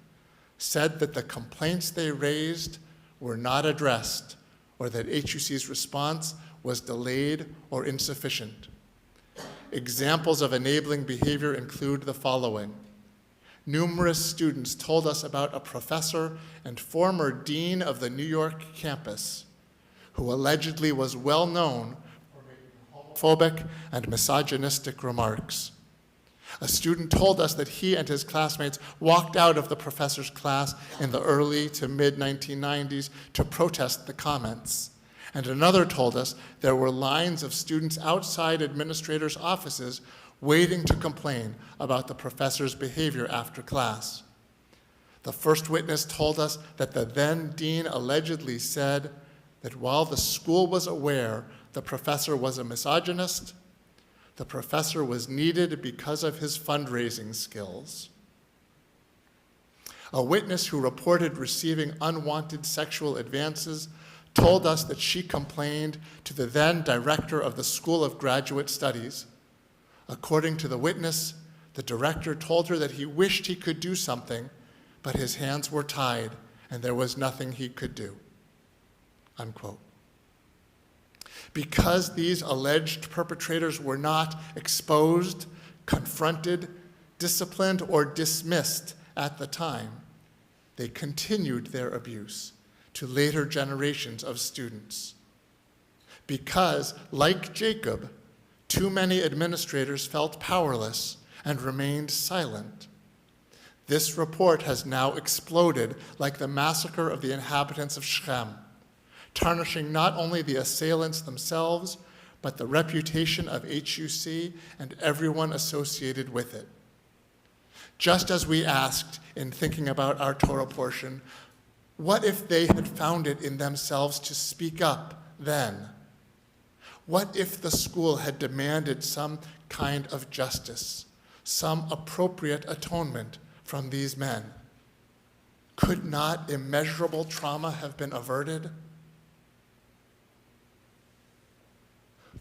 said that the complaints they raised were not addressed or that HUC's response was delayed or insufficient. Examples of enabling behavior include the following. Numerous students told us about a professor and former dean of the New York campus who allegedly was well known for making homophobic and misogynistic remarks. A student told us that he and his classmates walked out of the professor's class in the early to mid-1990s to protest the comments, And another told us there were lines of students outside administrators' offices waiting to complain about the professor's behavior after class. The first witness told us that the then dean allegedly said that while the school was aware the professor was a misogynist, the professor was needed because of his fundraising skills. A witness who reported receiving unwanted sexual advances told us that she complained to the then director of the School of Graduate Studies. According to the witness, the director told her that he wished he could do something, but his hands were tied and there was nothing he could do. Unquote. Because these alleged perpetrators were not exposed, confronted, disciplined, or dismissed at the time, they continued their abuse to later generations of students. Because, like Jacob, too many administrators felt powerless and remained silent. This report has now exploded like the massacre of the inhabitants of Shechem, tarnishing not only the assailants themselves, but the reputation of HUC and everyone associated with it. Just as we asked in thinking about our Torah portion, what if they had found it in themselves to speak up then? What if the school had demanded some kind of justice, some appropriate atonement from these men? Could not immeasurable trauma have been averted?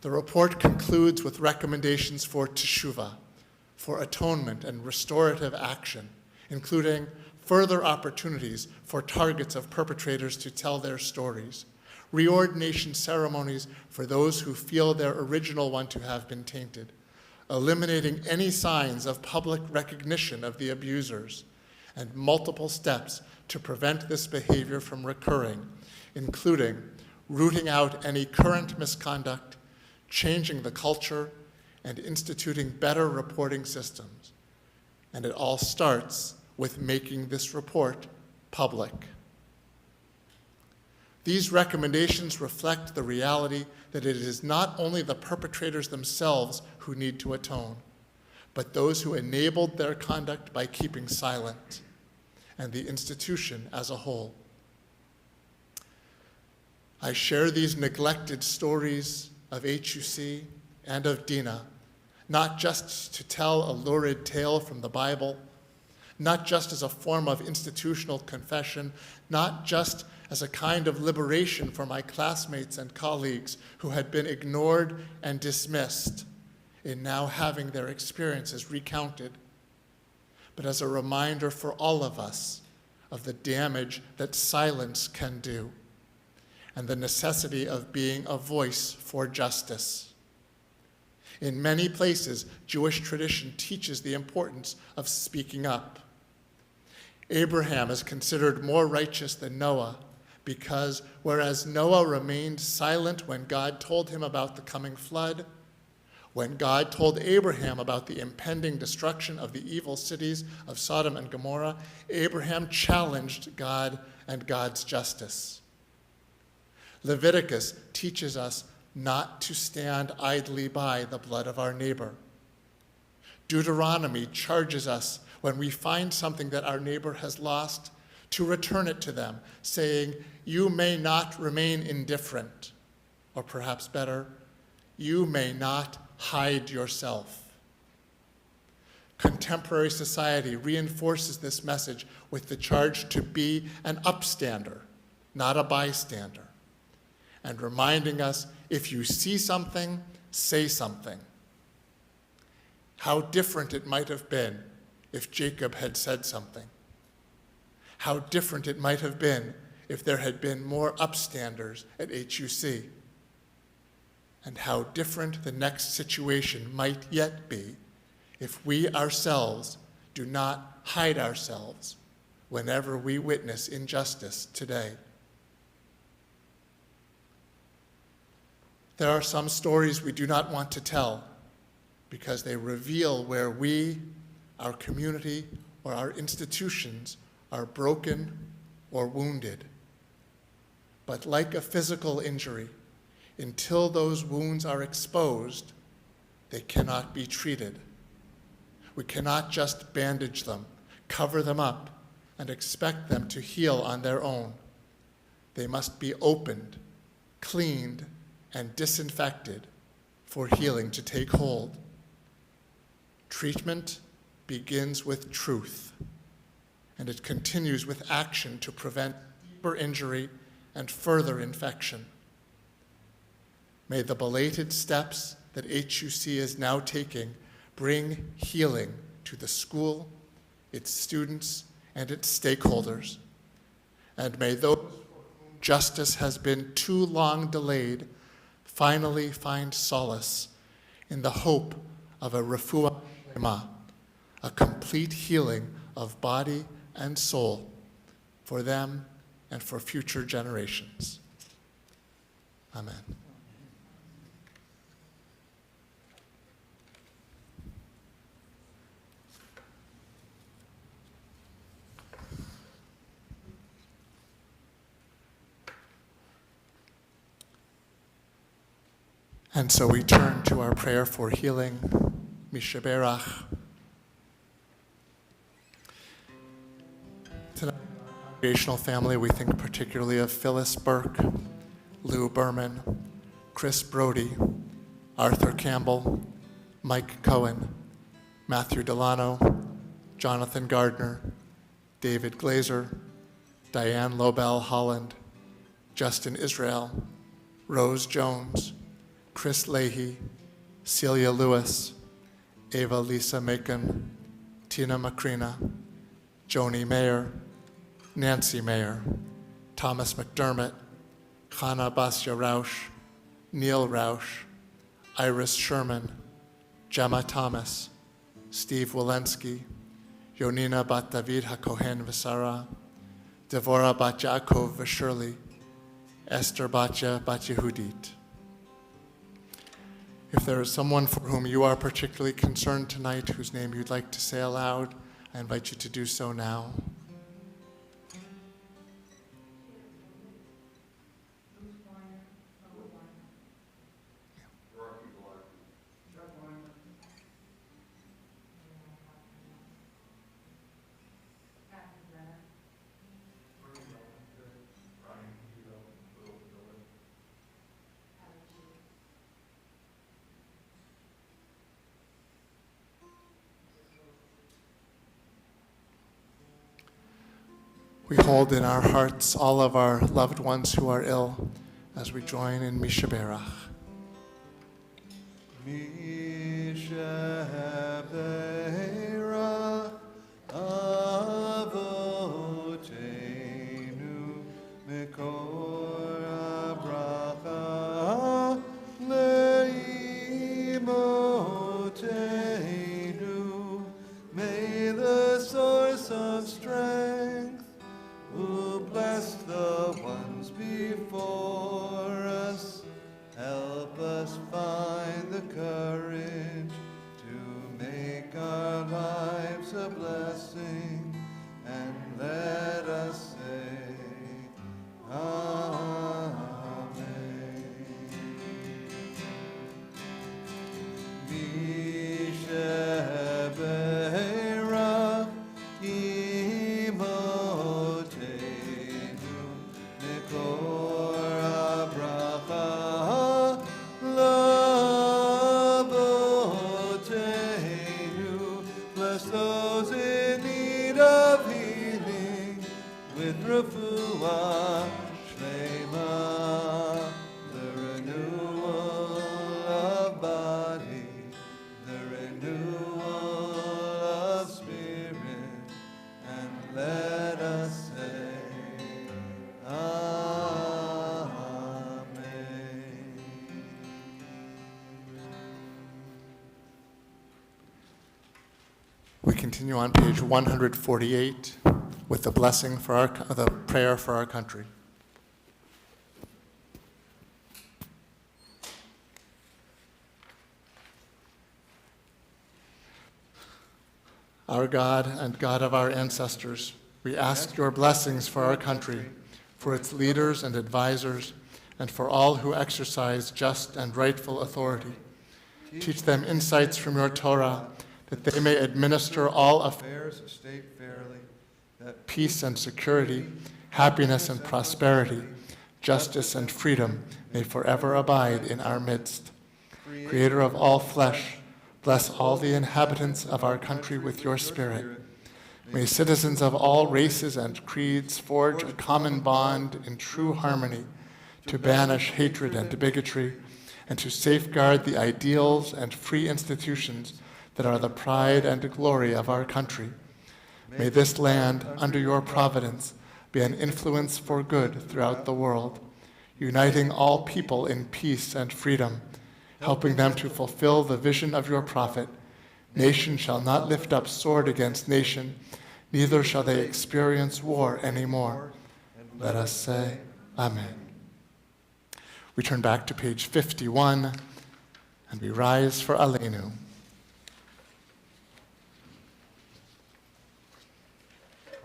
The report concludes with recommendations for teshuvah, for atonement and restorative action, including further opportunities for targets of perpetrators to tell their stories, reordination ceremonies for those who feel their original one to have been tainted, eliminating any signs of public recognition of the abusers, and multiple steps to prevent this behavior from recurring, including rooting out any current misconduct, changing the culture, and instituting better reporting systems. And it all starts with making this report public. These recommendations reflect the reality that it is not only the perpetrators themselves who need to atone, but those who enabled their conduct by keeping silent, and the institution as a whole. I share these neglected stories of HUC and of Dina, not just to tell a lurid tale from the Bible, not just as a form of institutional confession, not just as a kind of liberation for my classmates and colleagues who had been ignored and dismissed in now having their experiences recounted, but as a reminder for all of us of the damage that silence can do and the necessity of being a voice for justice. In many places, Jewish tradition teaches the importance of speaking up. Abraham is considered more righteous than Noah because whereas Noah remained silent when God told him about the coming flood, when God told Abraham about the impending destruction of the evil cities of Sodom and Gomorrah, Abraham challenged God and God's justice. Leviticus teaches us not to stand idly by the blood of our neighbor. Deuteronomy charges us when we find something that our neighbor has lost to return it to them, saying, "You may not remain indifferent," or perhaps better, "You may not hide yourself." Contemporary society reinforces this message with the charge to be an upstander, not a bystander, and reminding us, if you see something, say something. How different it might have been if Jacob had said something. How different it might have been if there had been more upstanders at HUC. And how different the next situation might yet be if we ourselves do not hide ourselves whenever we witness injustice today. There are some stories we do not want to tell because they reveal where we, our community, or our institutions are broken or wounded. But like a physical injury, Until those wounds are exposed, they cannot be treated. We cannot just bandage them, cover them up, and expect them to heal on their own. They must be opened, cleaned, and disinfected for healing to take hold. Treatment begins with truth, and it continues with action to prevent deeper injury and further infection. May the belated steps that HUC is now taking bring healing to the school, its students, and its stakeholders. And may those for whom justice has been too long delayed finally find solace in the hope of a refuah shlema, a complete healing of body and soul for them and for future generations. Amen. And so we turn to our prayer for healing, Mishaberach. Tonight, in our congregational family, we think particularly of Phyllis Burke, Lou Berman, Chris Brody, Arthur Campbell, Mike Cohen, Matthew Delano, Jonathan Gardner, David Glazer, Diane Lobel Holland, Justin Israel, Rose Jones, Chris Leahy, Celia Lewis, Ava Lisa Macon, Tina Macrina, Joni Mayer, Nancy Mayer, Thomas McDermott, Hannah Basya Rausch, Neil Rausch, Iris Sherman, Gemma Thomas, Steve Walensky, Yonina bat David HaKohen V'Sara, Devorah bat Yaakov V'Shirley, Esther Batya bat Yehudit. If there is someone for whom you are particularly concerned tonight, whose name you'd like to say aloud, I invite you to do so now. We hold in our hearts all of our loved ones who are ill as we join in Mishaberach. Mishaberach Avotenu Mikor Abracha Leimotenu. May the source of strength who bless the ones before us, help us find the courage to make our lives a blessing, and let us say, Amen. Mishaberach Imotenu Mikor Abracha Lavotenu. Bless those in need of healing with refuah shlema, the renewal of body, the renewal of spirit, and let us say, Amen. We continue on page 148 with the blessing for the prayer for our country. Our God and God of our ancestors, we ask your blessings for our country, for its leaders and advisors, and for all who exercise just and rightful authority. Teach them insights from your Torah, that they may administer all affairs of state fairly, that peace and security, happiness and prosperity, justice and freedom may forever abide in our midst. Creator of all flesh, bless all the inhabitants of our country with your Spirit. May citizens of all races and creeds forge a common bond in true harmony to banish hatred and bigotry and to safeguard the ideals and free institutions that are the pride and glory of our country. May this land, under your providence, be an influence for good throughout the world, uniting all people in peace and freedom, helping them to fulfill the vision of your prophet. Nation shall not lift up sword against nation, neither shall they experience war anymore. Let us say, Amen. We turn back to page 51, and we rise for Aleinu.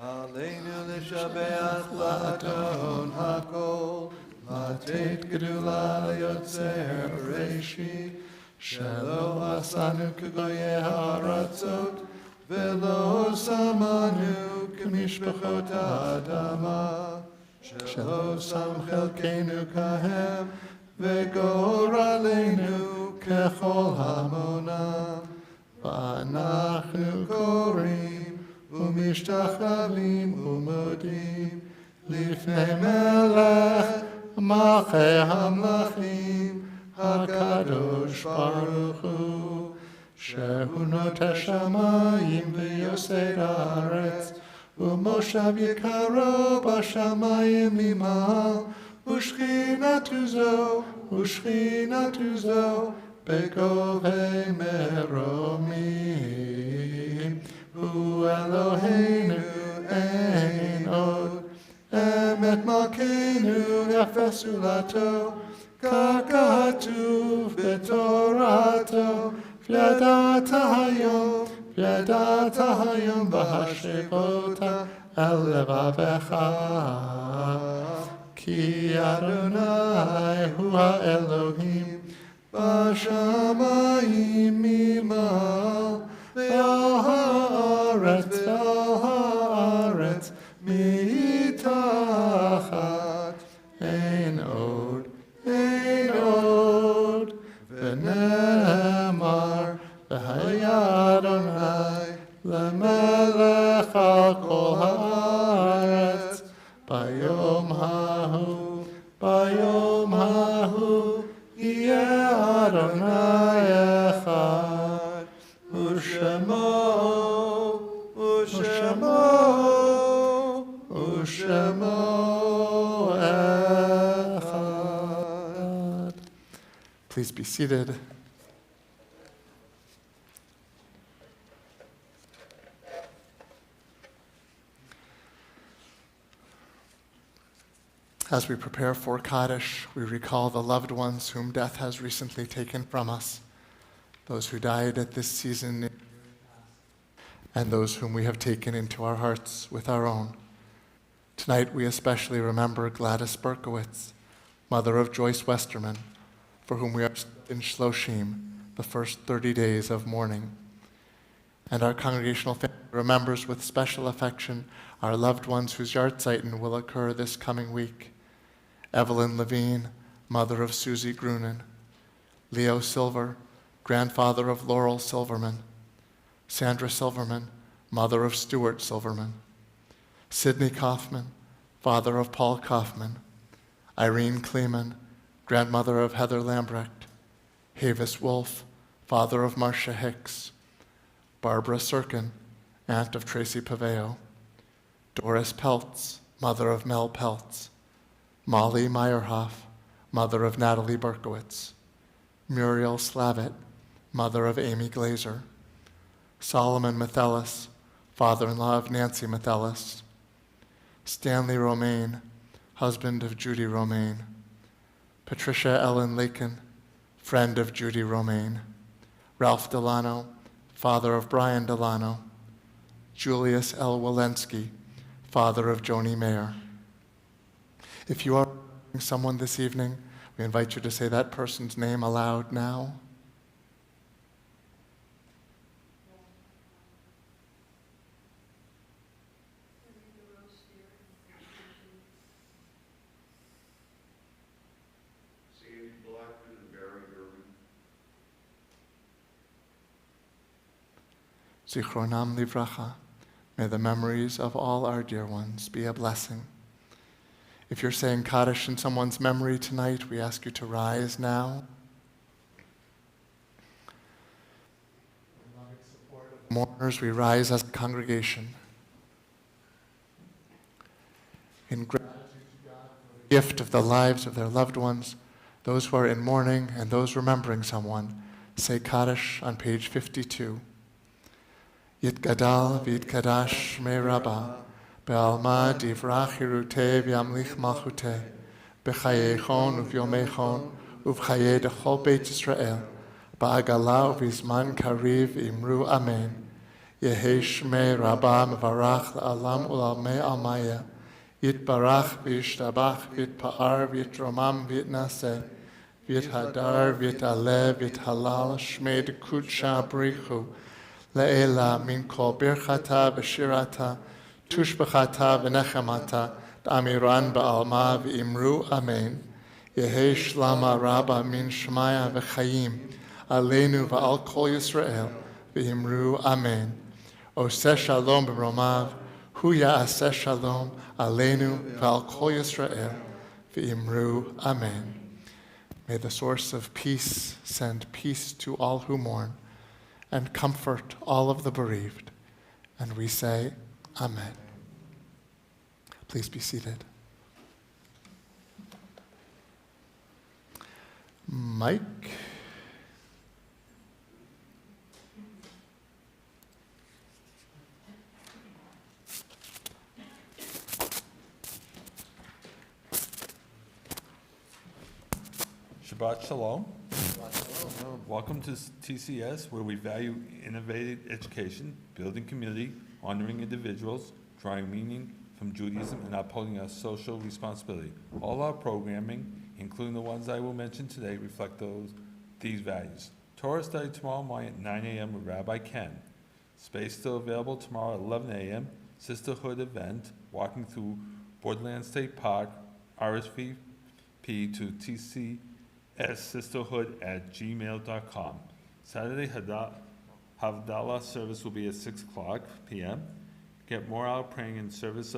Aleinu l'shabeach la'adon hakol, la'tet gedula l'yotzer b'reishit, shelo asanu k'goyei ha'aratzot, velo samanu k'mishpachot ha'adama, shelo sam chelkenu kahem, v'gor aleinu kechol hamonam, v'anachnu korim, ומשתחווים ומודים לפני מלך מלכי המלכים הקדוש ברוך הוא שהוא נוטה שמיים ויוסד הארץ ומושב יקרו בשמיים ממעל ושכינתו זו בגובי מרומים הוא אלוהינו אין עוד, אמת מלכנו יפה סולתו, כך כתוב בתורתו, וידעת היום והשבותה אל לבבך, כי אדוני הוא האלוהים בשמיים ממעל, ועל הארץ מתחת אין עוד ונאמר והיה אדוני למלך על כל הארץ ביום ההוא יהיה אדוני אחד ושמו echad. Please be seated. As we prepare for Kaddish, we recall the loved ones whom death has recently taken from us, those who died at this season, and those whom we have taken into our hearts with our own. Tonight we especially remember Gladys Berkowitz, mother of Joyce Westerman, for whom we are in Shloshim, the first 30 days of mourning. And our congregational family remembers with special affection our loved ones whose Yahrzeit will occur this coming week. Evelyn Levine, mother of Susie Grunin. Leo Silver, grandfather of Laurel Silverman. Sandra Silverman, mother of Stuart Silverman. Sidney Kaufman, father of Paul Kaufman. Irene Kleeman, grandmother of Heather Lambrecht. Havis Wolf, father of Marcia Hicks. Barbara Serkin, aunt of Tracy Paveo. Doris Peltz, mother of Mel Peltz. Molly Meyerhoff, mother of Natalie Berkowitz. Muriel Slavitt, mother of Amy Glazer. Solomon Methellis, father-in-law of Nancy Methellis. Stanley Romaine, husband of Judy Romaine. Patricia Ellen Lakin, friend of Judy Romaine. Ralph Delano, father of Brian Delano. Julius L. Walensky, father of Joni Mayer. If you are someone this evening, we invite you to say that person's name aloud now. Zichronam livracha. May the memories of all our dear ones be a blessing. If you're saying Kaddish in someone's memory tonight, we ask you to rise now. In loving support of mourners, we rise as a congregation. In gratitude to God for the gift of the lives of their loved ones, those who are in mourning and those remembering someone, say Kaddish on page 52. Yitgadal v'yitkadash me rabba, be'alma divrach hirute v'yamlich malchute, b'chayechon uv'yomechon, uv'chaye dechol Beit Yisrael, ba'agala uv'izman kariv imru amen. Yehesh me rabba mevarach la'alam u'lalmei almaya, yitbarach v'yishtabach v'yitpa'ar v'yitromam v'yitnaseh, v'yithadar v'yitalev v'yithalal shmei dekudsha brichu, Le'ela min kol birchata v'shirata, tushbachata v'nechemata, d'amiran ba'alma v'imru amen. Yehi shlama rabba min shmaya v'chayim, aleinu v'al kol Yisrael, v'imru amen. Oseh shalom b'romav, hu ya'aseh shalom, aleinu v'al kol Yisrael, v'imru amen. May the source of peace send peace to all who mourn, and comfort all of the bereaved. And we say, Amen. Please be seated. Mike? Shabbat Shalom. Welcome to TCS, where we value innovative education, building community, honoring individuals, drawing meaning from Judaism, and upholding our social responsibility. All our programming, including the ones I will mention today, reflect these values. Torah study tomorrow morning at 9 a.m. with Rabbi Ken. Space still available tomorrow at 11 a.m. Sisterhood event, walking through Borderland State Park, RSVP to TCS sisterhood@gmail.com. Saturday Havdalah service will be at 6 o'clock p.m. Get more out praying in service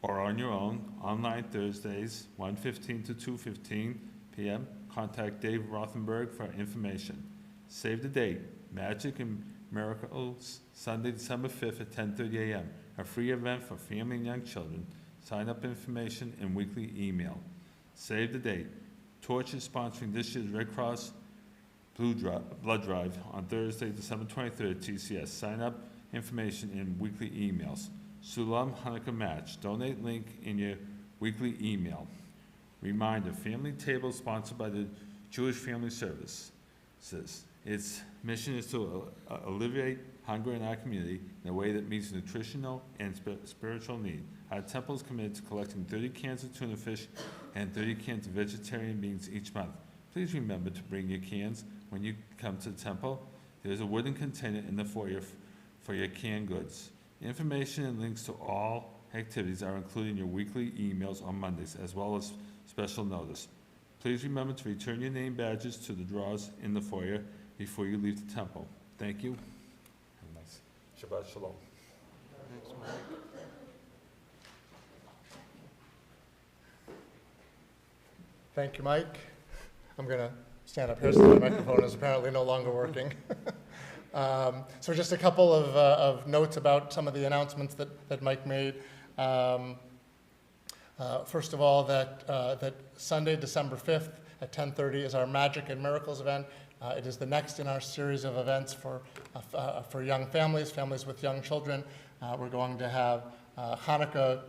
or on your own. Online Thursdays, 1:15 to 2:15 p.m. Contact Dave Rothenberg for information. Save the date. Magic and Miracles, Sunday, December 5th at 10:30 a.m. A free event for family and young children. Sign up information and weekly email. Save the date. Torch is sponsoring this year's Red Cross Blood Drive on Thursday, December 23rd at TCS. Sign up information in weekly emails. Sulam Hanukkah Match. Donate link in your weekly email. Reminder, Family Table sponsored by the Jewish Family Services. Its mission is to alleviate hunger in our community in a way that meets nutritional and spiritual need. Our temple is committed to collecting 30 cans of tuna fish and 30 cans of vegetarian beans each month. Please remember to bring your cans when you come to the temple. There's a wooden container in the foyer for your canned goods. Information and links to all activities are included in your weekly emails on Mondays, as well as special notice. Please remember to return your name badges to the drawers in the foyer before you leave the temple. Thank you. Have a nice Shabbat Shalom. Thank you, Mike. I'm going to stand up here so the microphone is apparently no longer working. So just a couple of notes about some of the announcements that Mike made. First of all, that Sunday, December 5th at 10:30 is our Magic and Miracles event. It is the next in our series of events for young families with young children. We're going to have Hanukkah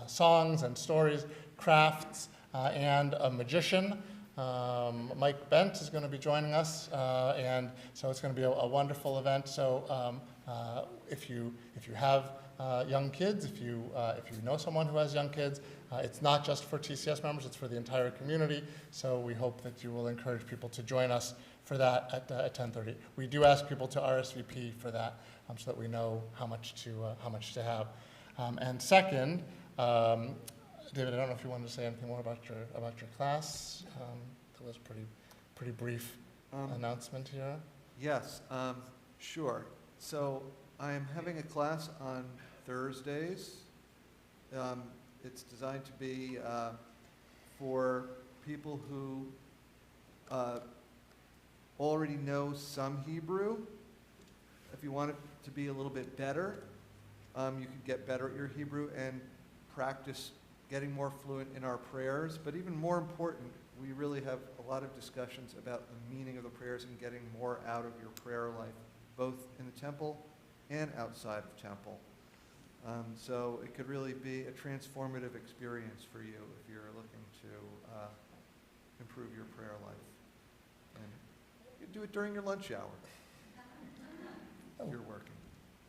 songs and stories, crafts, and a magician. Mike Bent is going to be joining us, and so it's going to be a wonderful event. So if you have young kids, if you know someone who has young kids, it's not just for TCS members, it's for the entire community. So we hope that you will encourage people to join us for that at 10:30. We do ask people to RSVP for that, so that we know how much to have. And second, David, I don't know if you wanted to say anything more about your class. That was pretty brief announcement here. Yes, sure. So I am having a class on Thursdays. It's designed to be for people who already know some Hebrew. If you want it to be a little bit better, you could get better at your Hebrew and practice getting more fluent in our prayers. But even more important, we really have a lot of discussions about the meaning of the prayers and getting more out of your prayer life, both in the temple and outside of temple. So it could really be a transformative experience for you if you're looking to improve your prayer life. And you can do it during your lunch hour if you're working.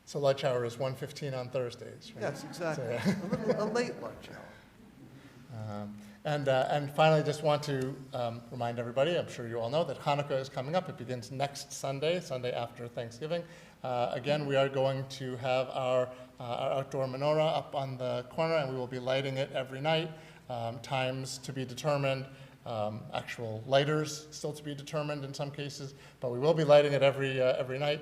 So lunch hour is 1:15 on Thursdays, right? Yes, exactly. So, A late lunch hour. And finally, just want to remind everybody, I'm sure you all know, that Hanukkah is coming up. It begins next Sunday, Sunday after Thanksgiving. Again, we are going to have our outdoor menorah up on the corner, and we will be lighting it every night. Times to be determined, actual lighters still to be determined in some cases, but we will be lighting it every night.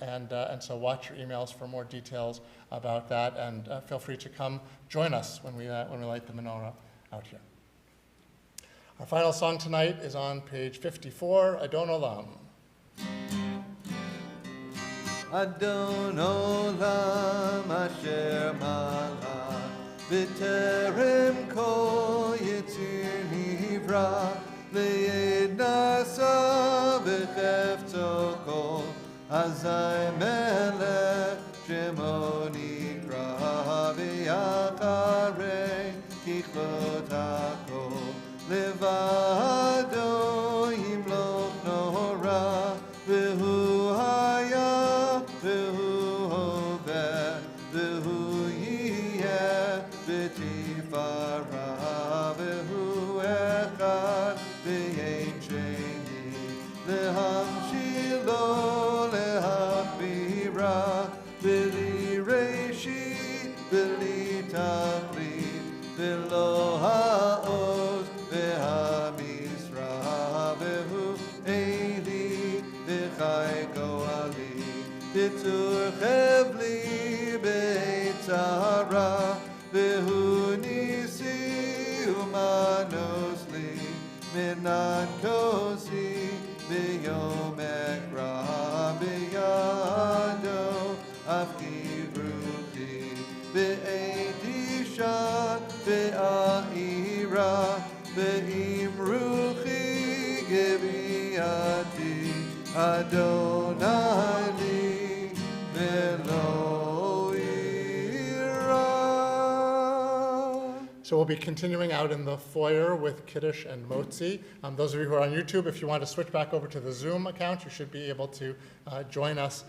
And so watch your emails for more details about that, and feel free to come join us when we light the menorah out here. Our final song tonight is on page 54, Adon Olam. Adon Olam Asher Malach B'terem Kol Yitzir Nivra V'yed Nasa V'chefto Kol Azai Melech Shemo Nikra V'yacharei Kichot HaKol Levado Yimloch Nora V'hu Haya V'hu Hoveh V'hu Yiyeh V'tifara V'hu Echad V'yein Sheni Lehamshilo Lehakbira V'li Reshit V'li Tachlit V'lo Ha'oz V'ha'misra V'hu Eli V'chai Goali V'tur Chevli B'Eitzara V'hu Nisi Umanos Li Minan Kosi V'yom Ekra V'yado Afki Ruchi V'eiti Shat V'a'ira V'im Ruchi Geviati Adonai Li V'lo Ira. So we'll be continuing out in the foyer with Kiddush and Motzi. Those of you who are on YouTube, if you want to switch back over to the Zoom account, you should be able to join us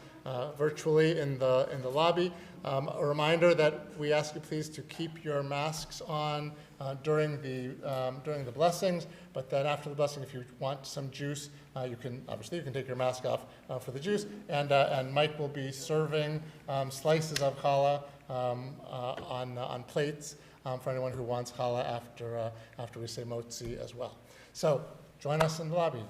virtually in the lobby. A reminder that we ask you please to keep your masks on during the blessings, but then after the blessing, if you want some juice, you can take your mask off for the juice, and Mike will be serving slices of challah on plates for anyone who wants challah after we say motzi as well. So join us in the lobby.